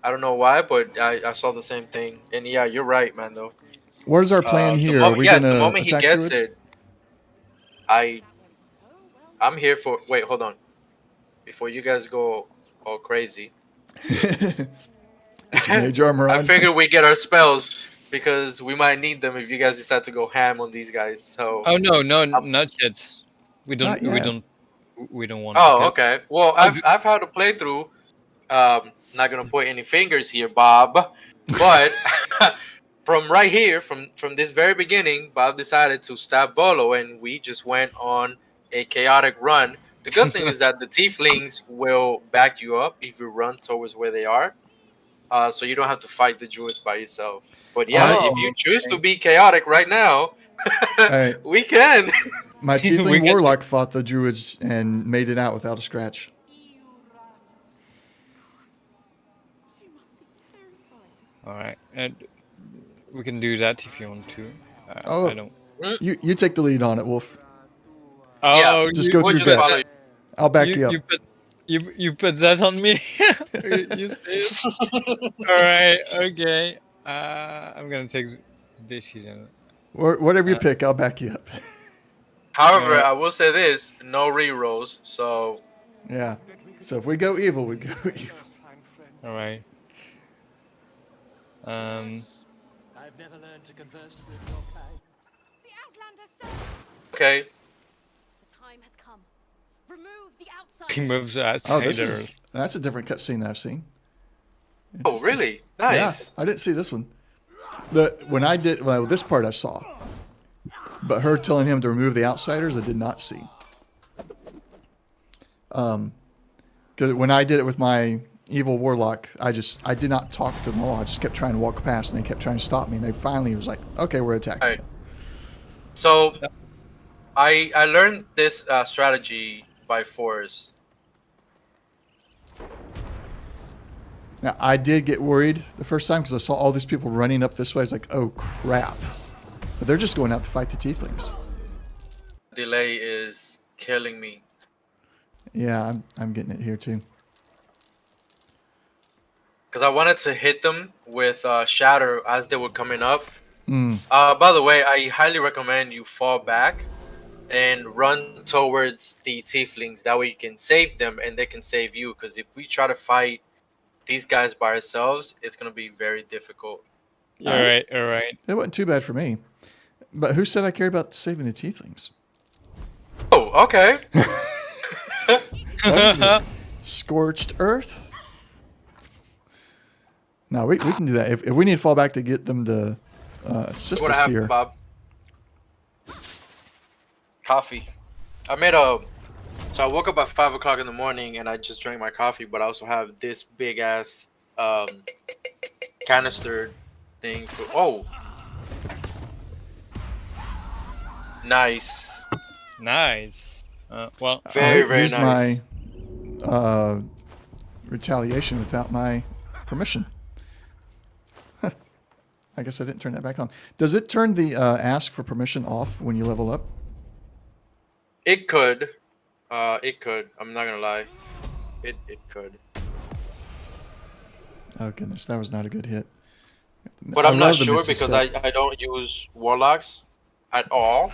I don't know why, but I saw the same thing. And yeah, you're right, man. Though. What is our plan The here? Are moment- we yes, the gonna moment he attack gets druids? it, I'm here for. Wait, hold on. Before you guys go all crazy, Get your mage armor on. I figured we get our spells because we might need them if you guys decide to go ham on these guys. So. Oh no, not yet. We Not don't. yet. We don't want. to Oh, get- okay. Well, I've had a playthrough. not gonna point any fingers here, Bob, but from right here, from this very beginning, Bob decided to stab Volo, and we just went on a chaotic run. The good thing is that the tieflings will back you up if you run towards where they are, so you don't have to fight the druids by yourself. But yeah, I- if you choose to be chaotic right now, Hey. we can. My We tiefling get warlock fought the druids and made it out without a scratch. All right, and we can do that if you want to. Oh. I don't. You take the lead on it, Wolf. Oh, Yeah, Just you, go we'll through just death. follow you. I'll back you up. you put that on me. You see it? All right, okay. I'm gonna take decision. Whatever you pick, I'll back you up. However, Alright. I will say this: no rerolls. So Yeah. So if we go evil, we go evil. All right. I've never learned to converse with your kind. The Outlander, sir! okay, The time has come. Remove the outside. He moves Oh, outsiders. that's a different cutscene that I've seen. oh really? Yeah, Nice. I didn't see this one. This part I saw, but her telling him to remove the outsiders, I did not see. Because when I did it with my evil warlock, I did not talk to them all. I just kept trying to walk past, and they kept trying to stop me. And they finally was like, "Okay, we're attacking Alright. you." So I learned this strategy by force. Now I did get worried the first time because I saw all these people running up this way. I was like, "Oh crap!" But they're just going out to fight the tieflings. Delay is killing me. Yeah, I'm getting it here too. Because I wanted to hit them with Shatter as they were coming up. Mm. By the way, I highly recommend you fall back and run towards the tieflings. That way you can save them and they can save you. Because if we try to fight these guys by ourselves, it's going to be very difficult. All right, all right. It wasn't too bad for me. But who said I cared about saving the tieflings? Oh, okay. What is it? Scorched earth? No, we can do that. If we need to fall back to get them to assist What us happened, here. Bob? Coffee. I made a. So I woke up at 5 o'clock in the morning and I just drank my coffee, but I also have this big ass canister thing. Oh, nice. Nice. Well, Very, I very used nice. my retaliation without my permission. I guess I didn't turn that back on. Does it turn the ask for permission off when you level up? It could. It could. I'm not gonna lie. It could. Oh goodness, that was not a good hit. But I I'm not love the sure Misty because Step. I don't use warlocks at all.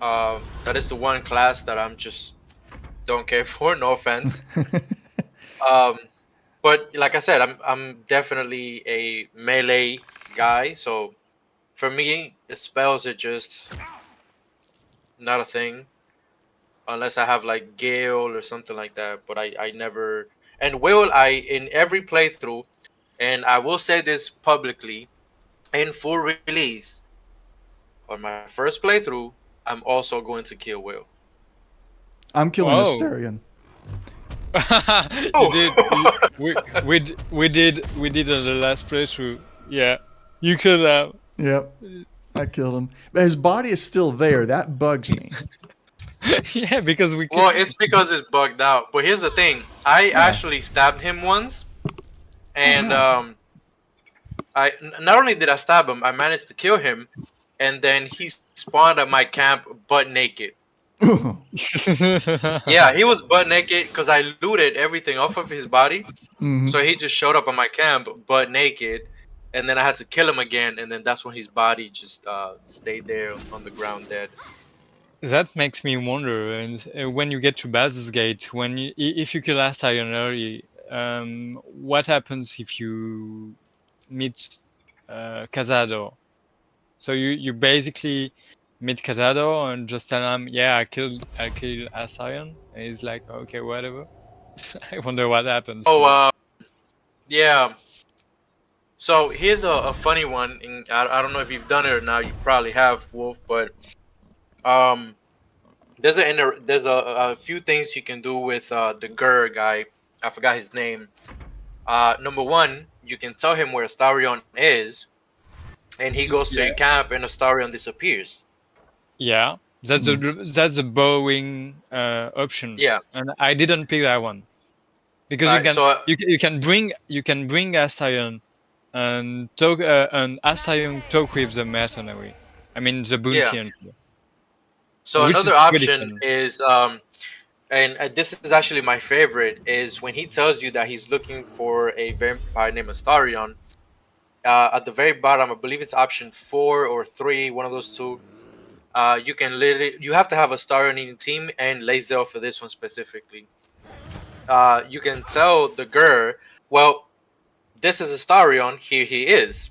That is the one class that I'm just don't care for. No offense. But like I said, I'm definitely a melee guy. So for me, spells are just not a thing unless I have like Gale or something like that. But I never and in every playthrough, and I will say this publicly, in full release on my first playthrough, I'm also going to kill Will. I'm killing Whoa. Asterion. you did. We did on the last playthrough. Yeah, you could have. Yep, I killed him. But his body is still there. That bugs me. Yeah, because we. Well, it's because it's bugged out. But here's the thing: I actually stabbed him once, and I not only did I stab him, I managed to kill him, and then he spawned at my camp butt naked. Yeah, he was butt naked because I looted everything off of his body. Mhm. So he just showed up at my camp butt naked, and then I had to kill him again, and then that's when his body just stayed there on the ground dead. That makes me wonder, and when you get to Baldur's Gate, if you kill Astarion early, what happens if you meet Cazador? So you basically meet Cazador and just tell him, yeah, I killed Astarion, and he's like, okay, whatever. I wonder what happens. Oh, Yeah. So here's a funny one. And I don't know if you've done it or not. You probably have, Wolf. But um, there's a few things you can do with the Gur guy. I forgot his name. Number one, you can tell him where Astarion is, and he goes to your camp, and Astarion disappears. Yeah, that's the borrowing option, Yeah. and I didn't pick that one because Alright. So you can bring Ascion and talk and Ascion talk with the mercenary. I mean the bounty yeah. hunter, So which is another pretty option fun. is and this is actually my favorite, is when he tells you that he's looking for a vampire named Astarion. At the very bottom, I believe it's option 4 or 3, one of those two. You can literally, you have to have Astarion in your team and Lae'zel for this one specifically. You can tell the Gur, well, this is Astarion, here he is.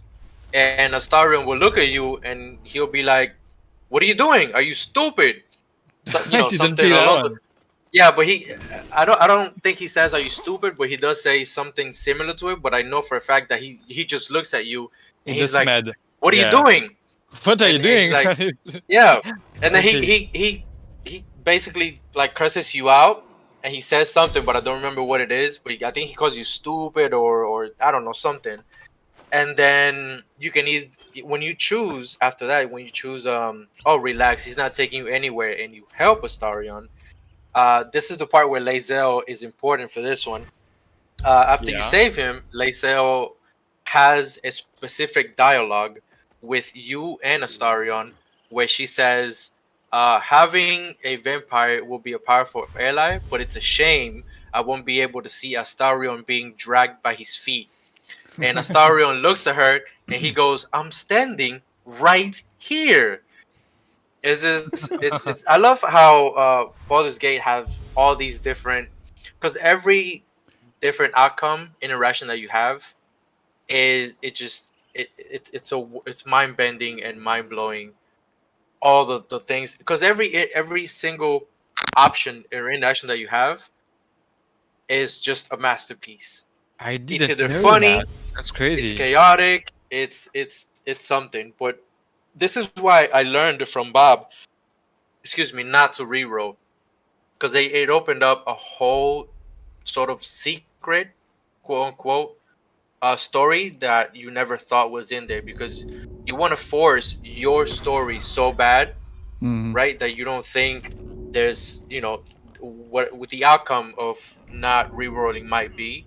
And Astarion will look at you and he'll be like, what are you doing? Are you stupid? So, I didn't something pick that along one. yeah, but I don't think he says, "Are you stupid?" But he does say something similar to it. But I know for a fact that he just looks at you and he's Just like, mad. "What are you Yeah. doing?" What are you And he's doing? like, "Yeah," and then I see. he basically like curses you out and he says something, but I don't remember what it is. But I think he calls you stupid or I don't know something. And then you can either, when you choose after that, when you choose oh, relax, he's not taking you anywhere, and you help Astarion. This is the part where Lae'zel is important for this one. After you Yeah. save him, Lae'zel has a specific dialogue with you and Astarion where she says, having a vampire will be a powerful ally, but it's a shame I won't be able to see Astarion being dragged by his feet. And Astarion looks at her and he goes, I'm standing right here. It's I love how Baldur's Gate have all these different, because every different outcome interaction that you have is it just it's mind bending and mind blowing, all the things, because every single option or interaction that you have is just a masterpiece. I It's didn't either know funny, that. That's it's crazy. chaotic, it's something. But this is why I learned from Bob, excuse me, not to reroll, because it opened up a whole sort of secret, quote unquote, story that you never thought was in there, because you want to force your story so bad, right, that you don't think there's, what the outcome of not rerolling might be.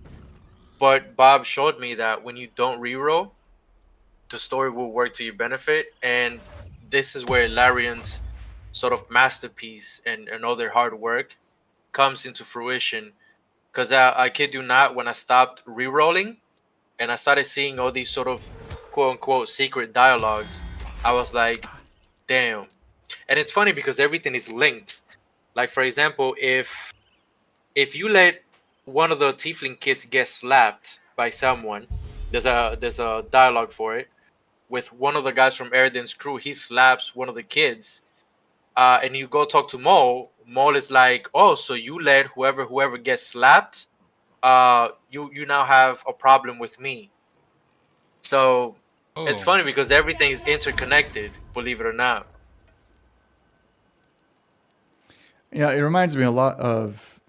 But Bob showed me that when you don't reroll, the story will work to your benefit, and this is where Larian's sort of masterpiece and all their hard work comes into fruition. Because I kid you not, when I stopped rerolling and I started seeing all these sort of quote unquote secret dialogues, I was like, damn. And it's funny because everything is linked. Like, for example, if you let one of the tiefling kids get slapped by someone, there's a dialogue for it with one of the guys from Eridan's crew. He slaps one of the kids, and you go talk to Mole. Mole is like, "Oh, so you let whoever gets slapped? You now have a problem with me." So it's Oh, funny because everything is interconnected. Believe it or not. Yeah, it reminds me a lot of.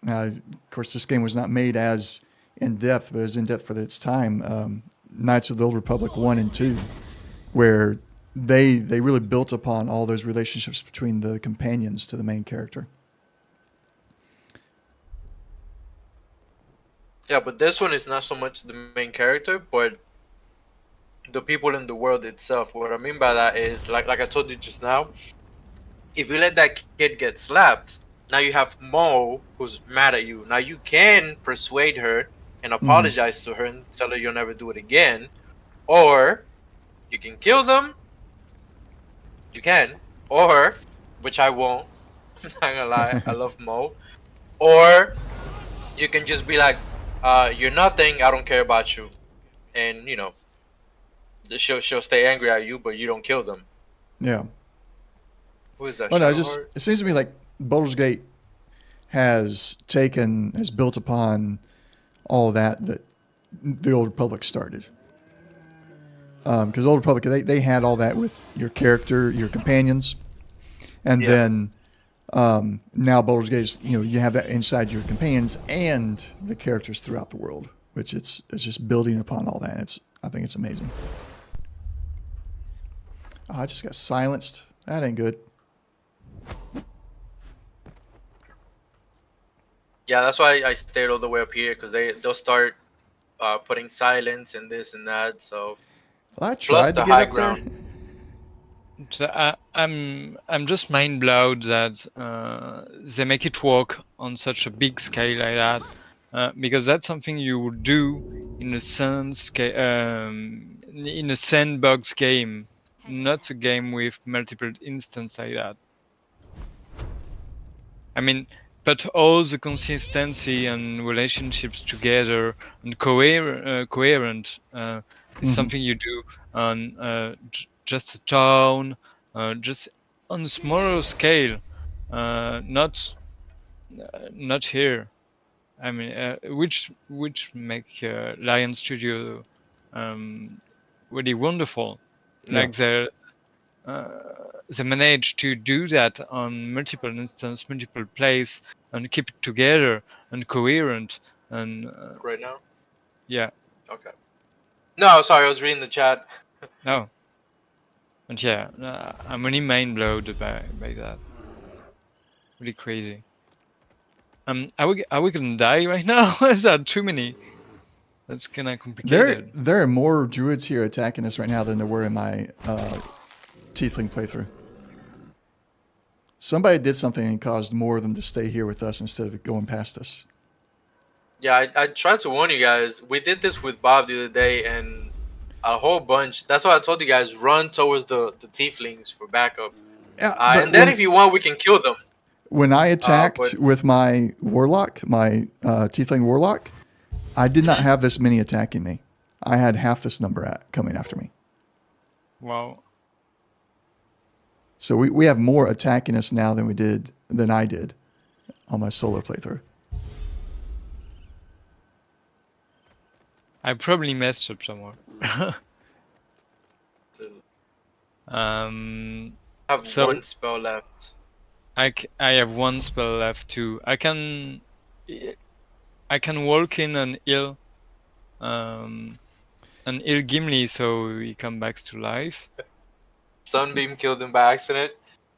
Of course, this game was not made as in depth, but it was in depth for its time. Knights of the Old Republic 1 and 2, where they really built upon all those relationships between the companions to the main character. Yeah, but this one is not so much the main character, but the people in the world itself. What I mean by that is, like I told you just now, if you let that kid get slapped, now you have Mo who's mad at you. Now you can persuade her and apologize to her and tell her you'll never do it again, or you can kill them. You can, or, which I won't. I'm not gonna lie, I love Mo. Or you can just be like, "You're nothing. I don't care about you," and she'll stay angry at you, but you don't kill them. Yeah. Who is that? Oh no, Shadowheart? it seems to me like Baldur's Gate has built upon all that the Old Republic started. Because Old Republic, they had all that with your character, your companions, and Yeah. then now Baldur's Gate is, you have that inside your companions and the characters throughout the world, which it's just building upon all that. I think it's amazing. Oh, I just got silenced. That ain't good. Yeah, that's why I stayed all the way up here, because they'll start putting silence and this and that. So Well, I plus tried to the get high up there. ground. So I'm just mind blown that they make it work on such a big scale like that, because that's something you would do in a sandbox game, not a game with multiple instances like that. I mean, but all the consistency and relationships together and coherent is something you do on just a town, just on a smaller scale, not here. I mean, which make Lion Studio really wonderful. Like they managed to do that on multiple instances, multiple plays, and keep it together and coherent. And Right now. yeah, Okay. No, sorry, I was reading the chat. no, and yeah, I'm really mind blown by that. Really crazy. Are we gonna die right now? Is that too many? That's kind of complicated. There are more druids here attacking us right now than there were in my Tiefling playthrough. Somebody did something and caused more of them to stay here with us instead of going past us. Yeah, I tried to warn you guys. We did this with Bob the other day, and a whole bunch. That's why I told you guys, run towards the tieflings for backup. Yeah, And then if you want, we can kill them. when I attacked but- with my warlock, my Tiefling warlock, I did not have this many attacking me. I had half this number coming after me. Wow. So we have more attacking us now than I did on my solo playthrough. I probably messed up somewhere. I have So- one spell left. I have one spell left too. I can walk in and heal Gimli so he comes back to life. Sunbeam killed him by accident.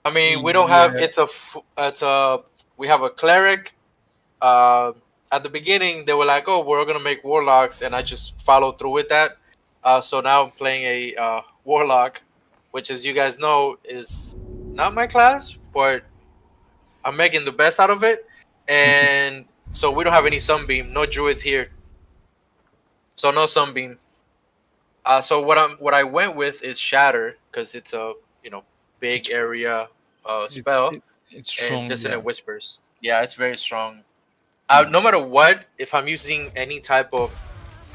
I mean, we don't have. Yeah. We have a cleric. At the beginning, they were like, "Oh, we're gonna make warlocks," and I just followed through with that. So now I'm playing a warlock, which, as you guys know, is not my class, but I'm making the best out of it. And so we don't have any sunbeam, no druids here. So no sunbeam. So what I went with is shatter, because it's a big area spell. It's strong. And dissonant Yeah. whispers. Yeah, it's very strong. No matter what, if I'm using any type of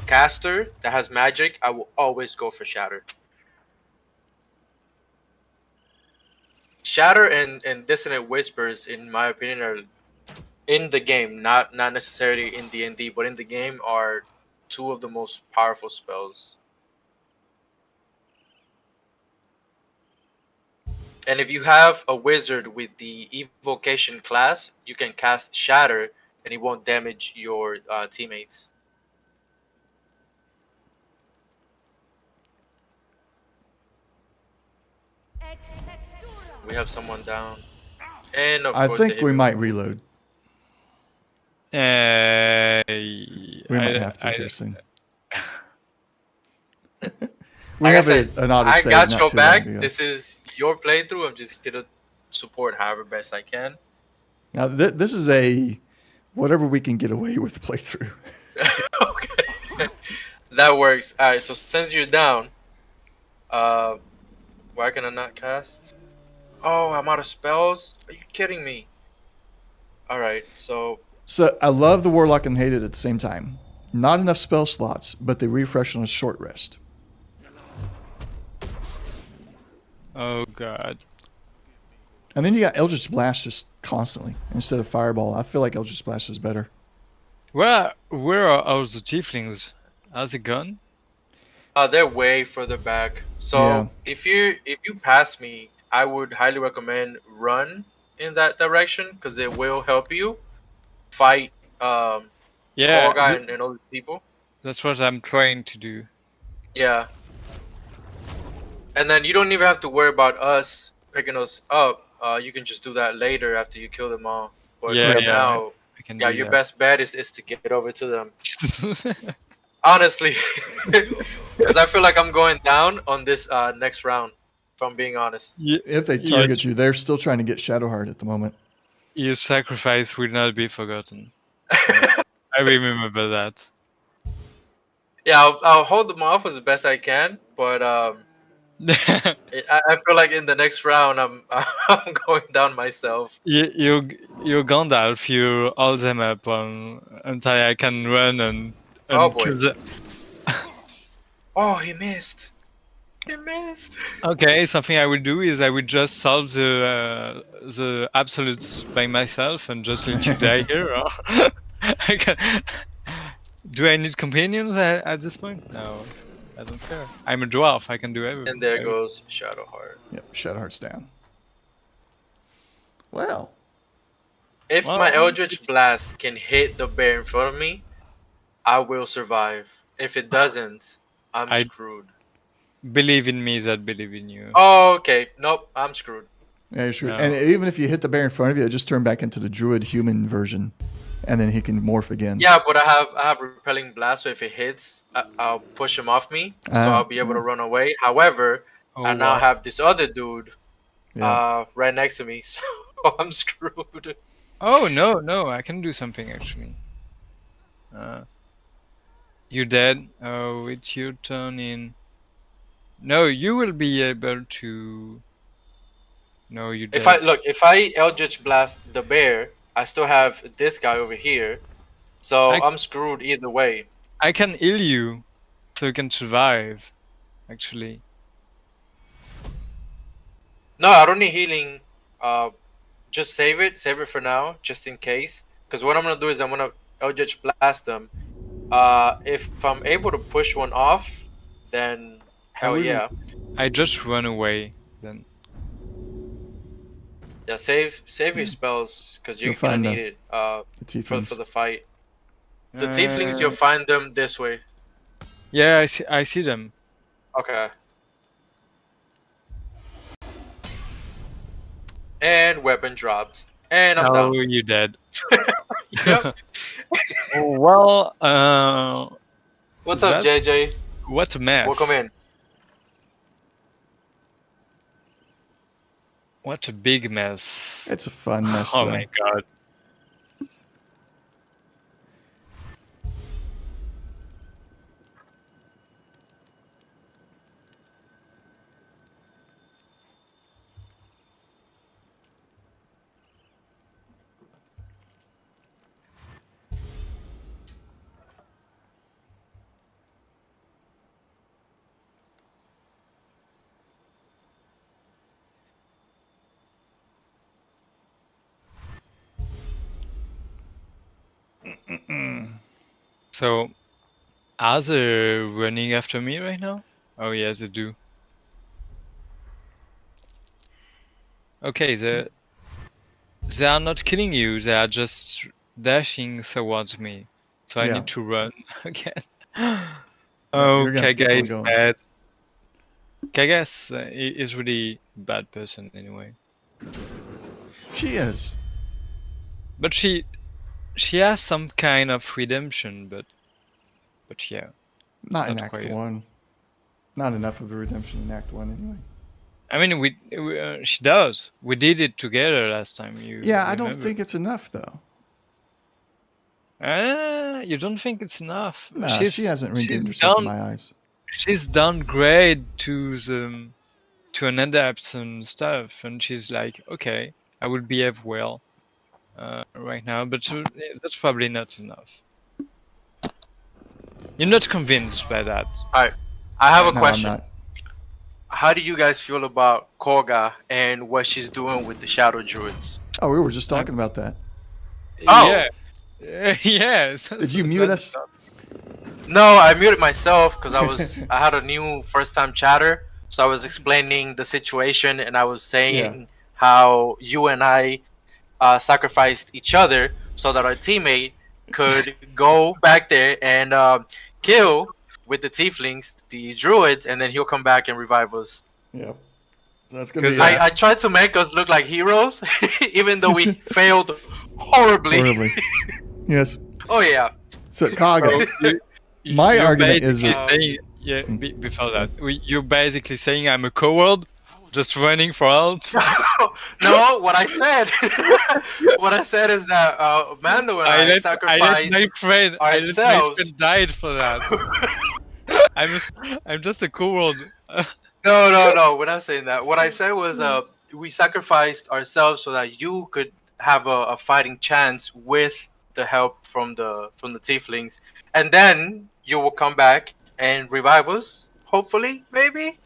caster that has magic, I will always go for shatter. Shatter and dissonant whispers, in my opinion, are in the game, not necessarily in D&D, but in the game are two of the most powerful spells. And if you have a wizard with the evocation class, you can cast shatter and it won't damage your teammates. We have someone down. And of I course think they we hit me. might reload. We might have to here soon. We Like have I said, an auto I save got not your too back. long ago. This is your playthrough. I'm just gonna support however best I can. Now this is a whatever we can get away with playthrough. Okay, that works. All right. So since you're down, why can I not cast? Oh, I'm out of spells. Are you kidding me? All right. So So I love the warlock and hate it at the same time. Not enough spell slots, but they refresh on a short rest. Oh god. And then you got Eldritch Blast just constantly instead of Fireball. I feel like Eldritch Blast is better. Where are all the tieflings? How's it gone? They're way further back. So Yeah. if you pass me, I would highly recommend run in that direction because it will help you fight Yeah, Korga and all these people. that's what I'm trying to do. Yeah. And then you don't even have to worry about us picking us up. You can just do that later after you kill them all. But Yeah, right yeah, now, I can yeah, do your that. best bet is to get over to them. Honestly, because I feel like I'm going down on this next round. If I'm being honest. If they target you, they're still trying to get Shadowheart at the moment. Your sacrifice will not be forgotten. I remember that. Yeah, I'll hold them off as best I can, but I feel like in the next round I'm I'm going down myself. You're Gandalf. You hold them up until I can run and Oh boy. kill them. Oh, he missed. He missed. Okay, something I will do is I will just solve the absolutes by myself and just let you die here. Or I can. Do I need companions at this point? No, I don't care. I'm a dwarf. I can do everything. And there goes Shadowheart. Yep, Shadowheart's down. Well, If Well, my Eldritch Blast can hit the bear in front of me, I will survive. If it doesn't, I'm screwed. Believe in me that believe in you. Oh, okay. Nope, I'm screwed. yeah, you're screwed. No. And even if you hit the bear in front of you, it just turn back into the druid human version, and then he can morph again. Yeah, but I have repelling blast, so if it hits, I'll push him off me, so I'll be able to run away. However, I now have this other dude right next to me, so I'm screwed. Oh no, I can do something actually. You dead? Oh, it's your turn in. No, you will be able to. No, you dead. If I Eldritch Blast the bear, I still have this guy over here, so I'm screwed either way. I can heal you, so you can survive. Actually. No, I don't need healing. Just save it for now, just in case. Because what I'm gonna do is I'm gonna Eldritch Blast them. If I'm able to push one off, then hell yeah. I just run away then. Yeah, save your spells because you're You'll gonna find need it for the fight. The tieflings, you'll find them this way. Yeah, I see them. Okay. And weapon dropped. And I'm Oh, down. you dead. Yep. Well, What's up, that's- JJ? what a mess. Welcome in. What a big mess. It's a fun mess. Oh though. my god. So, are they running after me right now? Oh yes, they do. Okay, they are not killing you. They are just dashing towards me. So I Yeah. need to run again. you're Oh, gonna have to keep Kaga on is going. bad. Kaga is really bad person anyway. She is. But she has some kind of redemption, but yeah. Not in Not Act quite. 1. Not enough of a redemption in Act 1 anyway. I mean, she does. We did it together last time. Yeah, I don't remember. think it's enough though. You don't think it's enough? No, she hasn't redeemed herself in my eyes. She's downgrade to an adept and stuff, and she's like, okay, I will behave well right now, but that's probably not enough. You're not convinced by that. Alright. I have a No, question. I'm not. How do you guys feel about Korga and what she's doing with the Shadow Druids? Oh, we were just talking about that. Oh! Yeah. Yes. Did you mute us? No, I muted myself because I had a new first time chatter, so I was explaining the situation and I was saying how you and I sacrificed each other so that our teammate could go back there and kill with the tieflings the druids, and then he'll come back and revive us. Yeah. So that's gonna be 'Cause, I tried to make us look like heroes, even though we failed horribly. horribly. Yes. Oh yeah. So Kaga, my you're argument is basically that saying, before that, you're basically saying I'm a coward, just running for help. No, what I said, what I said is that Mando and I, I let sacrificed my friend, ourselves. died for that. I'm just a coward. No. We're not saying that. What I said was, we sacrificed ourselves so that you could have a fighting chance with the help from the tieflings, and then you will come back and revive us. Hopefully, maybe.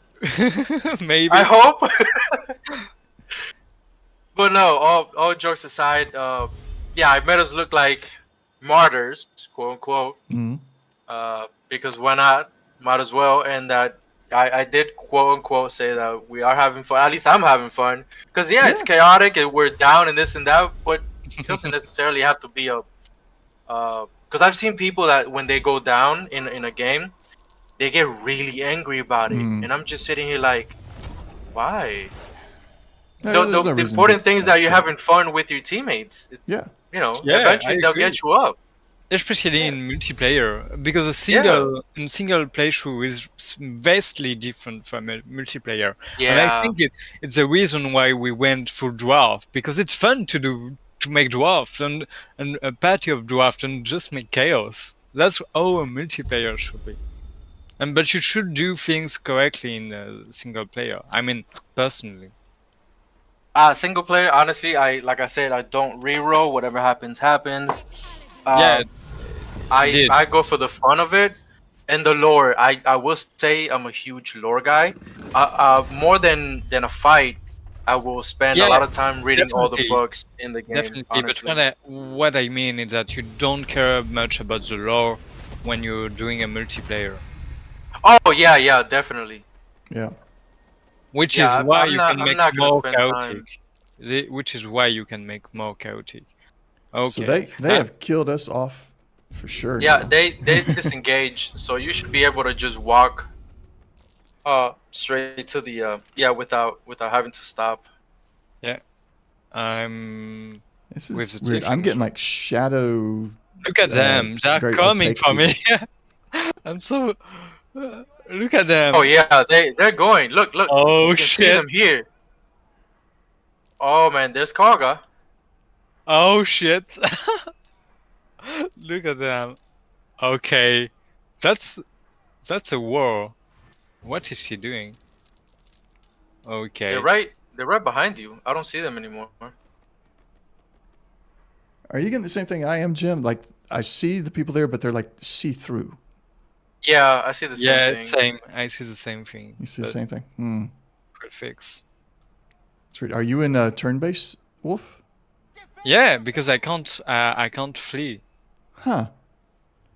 Maybe. I hope. But no, all jokes aside, yeah, I made us look like martyrs, quote unquote. Mhm. Because why not? Might as well. And that I did quote unquote say that we are having fun. At least I'm having fun. Because yeah, it's chaotic and we're down and this and that, but it doesn't necessarily have to be a. Because I've seen people that when they go down in a game, they get really angry about it, and I'm just sitting here like, why? No, there's no The reason important to thing is that you're upset. having fun with your teammates. Yeah. You know, Yeah, eventually I they'll agree. get you up. Especially in multiplayer, because a single playthrough is vastly different from a multiplayer. And I Yeah. think it's the reason why we went for dwarf, because it's fun to make dwarf and a party of dwarf and just make chaos. That's how a multiplayer should be. But you should do things correctly in a single player. I mean, personally. Single player, honestly, like I said, I don't reroll. Whatever happens, happens. Yeah, did. I go for the fun of it, and the lore. I will say I'm a huge lore guy. More than a fight, I will spend a lot of time reading all the definitely. books in the game. Definitely, Honestly. but what I mean is that you don't care much about the lore when you're doing a multiplayer. Oh yeah, definitely. Yeah. Which Yeah, is why I'm you not- can I'm make not gonna more spend chaotic. Which is why you can make more chaotic. Okay. So they have killed us off for sure. Yeah, now. they disengage, so you should be able to just walk straight to the without having to stop. Yeah. I'm. This with is the weird. I'm tieflings. getting like shadow. Look at them. They're very coming opaque for me. I'm so. Look at them. Oh yeah, they're going. Look. Oh, you can see shit. them here. Oh man, there's Karga. Oh shit. Look at them. Okay. That's a war. What is she doing? Okay. They're right behind you. I don't see them anymore. Are you getting the same thing I am, Jim? Like I see the people there, but they're like see through. Yeah, I see the same Yeah, thing. same. I see the same thing. You see the but same thing. Hmm. quick fix. That's weird. Are you in turn-based, Wolf? Yeah, because I can't flee. Huh.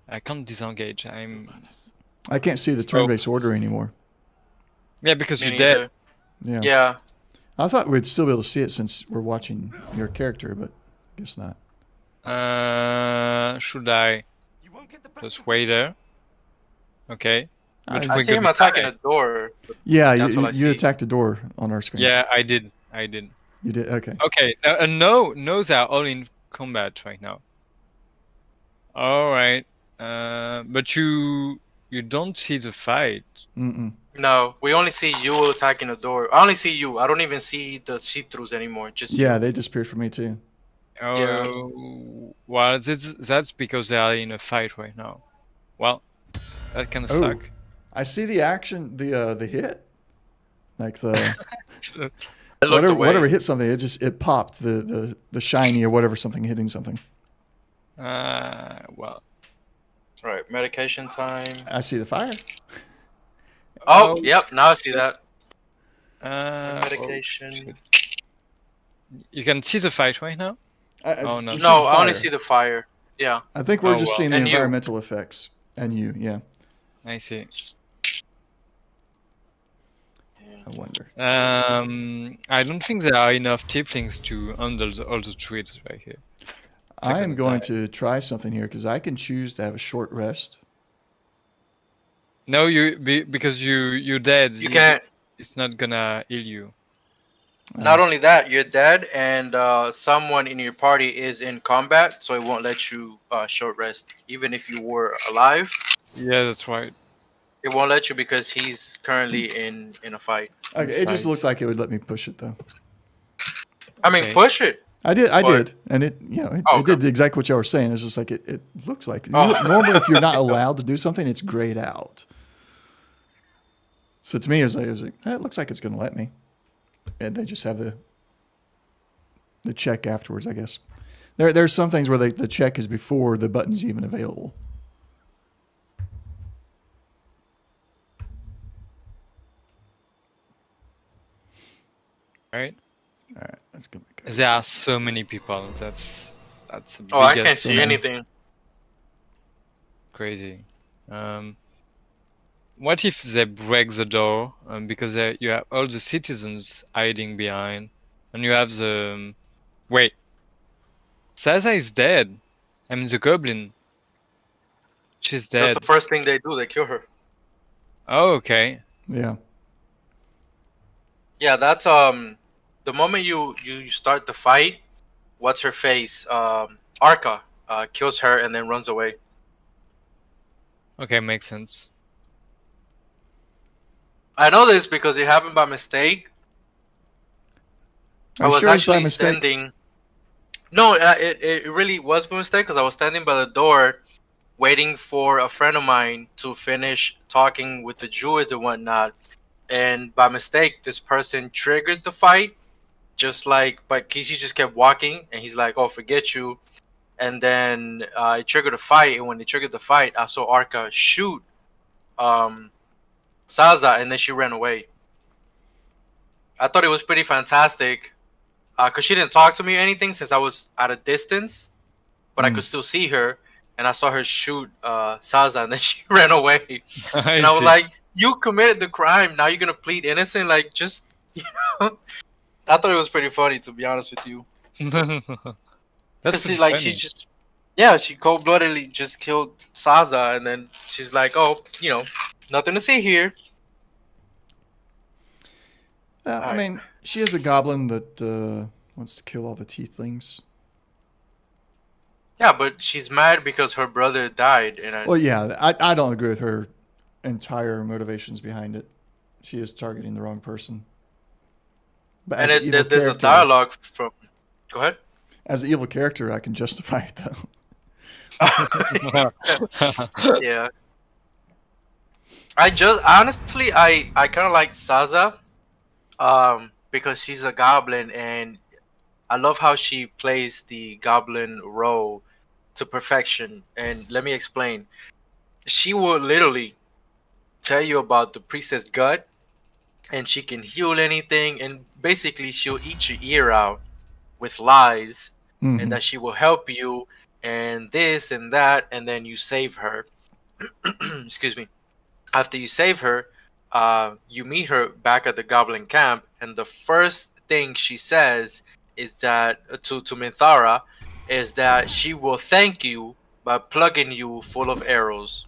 I can't disengage. I can't see the So- turn-based order anymore. Yeah, because Me you're dead. neither. Yeah. Yeah. I thought we'd still be able to see it since we're watching your character, but I guess not. Should I just wait there? Okay. Which I we're see him gonna attacking die. a door. Yeah, That's what I you see. attacked a door on our screen. Yeah, I did. You did. Okay. Okay. No, they are all in combat right now. All right. But you don't see the fight. Mm-mm. No, we only see you attacking a door. I only see you. I don't even see the see-throughs anymore. Just Yeah, they disappeared from me too. Oh, Yeah. well, that's because they are in a fight right now. Well, that kind of Oh. suck. I see the action, the hit, like the I looked away. whatever hit something. It popped the shiny or whatever something hitting something. Well. Right, medication time. I see the fire. Oh, Oh, yep. Now I see that. Medication. Medication. You can see the fight right now. I Oh, see no. the No, I only fire. see the fire. Yeah. I think we're Oh, just well. seeing the And you. environmental effects. And you, yeah. I see. I wonder. I don't think there are enough tieflings to handle all the trees right here. I am Second going attack. to try something here because I can choose to have a short rest. No, because you're dead. You can't. It's not gonna heal you. Not only that, you're dead, and someone in your party is in combat, so it won't let you short rest. Even if you were alive, Yeah, that's right. it won't let you because he's currently in a fight. Okay, it just looked Fight. like it would let me push it though. I mean, Okay. push it. I did, But- and it, you know, it, Oh, it did exactly what y'all were saying. It's just like it looked like. Oh. Normally, if you're not allowed to do something, it's grayed out. So to me, it was like it looks like it's going to let me, and they just have the check afterwards, I guess. There's some things where the check is before the button's even available. Right. All right, that's going to go. There are so many people. That's the Oh, I biggest can't see one. anything. crazy. What if they break the door because you have all the citizens hiding behind, and you have the wait. Saza is dead. I mean the goblin. She's That's dead. the first thing they do. They kill her. Oh, okay. Yeah. Yeah, that's the moment you start the fight. What's her face? Arca kills her and then runs away. Okay, makes sense. I know this because it happened by mistake. Are I you was sure it's by actually mistake? standing. No, it really was by mistake because I was standing by the door, waiting for a friend of mine to finish talking with the druid and whatnot. And by mistake, this person triggered the fight, just like, but Kishi just kept walking, and he's like, "Oh, forget you." And then it triggered a fight, and when it triggered the fight, I saw Arca shoot Saza, and then she ran away. I thought it was pretty fantastic because she didn't talk to me or anything since I was at a distance, but I could still see her, and I saw her shoot Saza, and then she ran away. And I was see. like, "You committed the crime. Now you're gonna plead innocent? Like, just." I thought it was pretty funny, to be honest with you. That's Because pretty like funny. she just, yeah, she cold-bloodedly just killed Saza, and then she's like, "Oh, nothing to see here." I Alright. mean, she is a goblin that wants to kill all the tieflings. Yeah, but she's mad because her brother died, and Well, yeah, I don't agree with her entire motivations behind it. She is targeting the wrong person. But as an evil there's a character, dialogue from. Go ahead. as an evil character, I can justify it though. Yeah. I kind of like Saza, because she's a goblin, and I love how she plays the goblin role to perfection. And let me explain. She will literally tell you about the priestess gut, and she can heal anything, and basically she'll eat your ear out with lies, Mhm. and that she will help you, and this and that, and then you save her. Excuse me. After you save her, you meet her back at the goblin camp, and the first thing she says is that to Minthara is that she will thank you by plugging you full of arrows.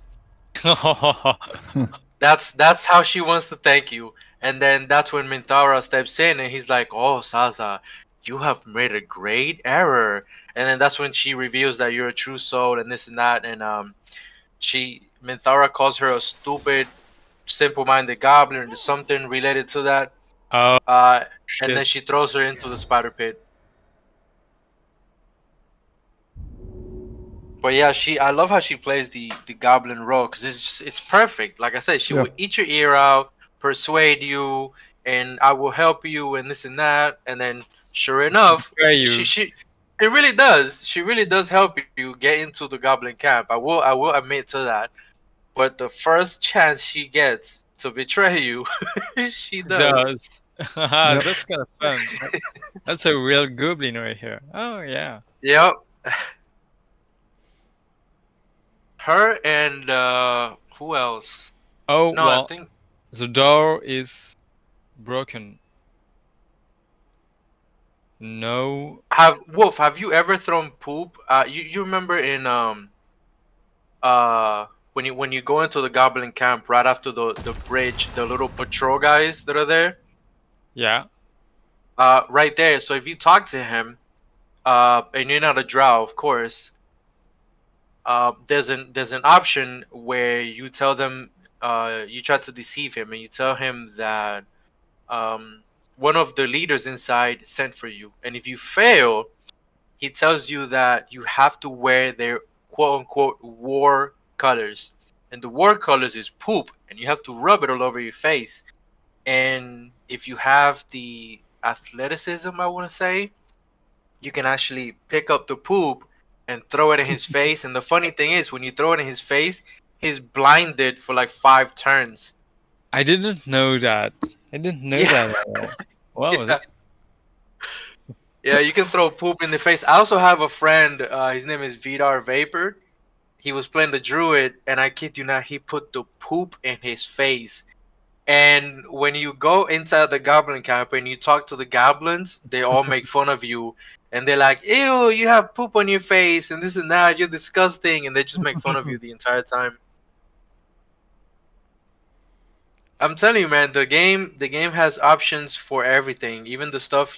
That's how she wants to thank you. And then that's when Minthara steps in, and he's like, "Oh, Saza, you have made a great error." And then that's when she reveals that you're a true soul and this and that. And Minthara calls her a stupid, simple-minded goblin or something related to that. Oh, And then shit. she throws her into the spider pit. But yeah, I love how she plays the goblin role because it's perfect. Like I said, she will eat your ear out, persuade you, and I will help you, and this and that. And then, sure enough, Betray you. she it really does. She really does help you get into the goblin camp. I will admit to that. But the first chance she gets to betray you, she does. That's kind of fun. That's a real goblin right here. Oh yeah. Yep. Her and who else? Oh, No, I well, think the door is broken. No. have Wolf. Have you ever thrown poop? You remember in when you go into the Goblin camp right after the bridge, the little patrol guys that are there. Yeah. Right there. So if you talk to him, and you're not a drow, of course, there's an option where you tell them, you try to deceive him, and you tell him that one of the leaders inside sent for you, and if you fail, he tells you that you have to wear their quote unquote war colors, and the war colors is poop, and you have to rub it all over your face. And if you have the athleticism, I want to say, you can actually pick up the poop and throw it in his face. And the funny thing is, when you throw it in his face, he's blinded for like 5 turns. I didn't know that. I didn't know Yeah. that at all. Wow, Yeah. that, Yeah, you can throw poop in the face. I also have a friend. His name is Vidar Vapor. He was playing the druid, and I kid you not, he put the poop in his face. And when you go inside the goblin camp and you talk to the goblins, they all make fun of you, and they're like, "Ew, you have poop on your face, and this and that. You're disgusting," and they just make fun of you the entire time. I'm telling you, man, the game has options for everything, even the stuff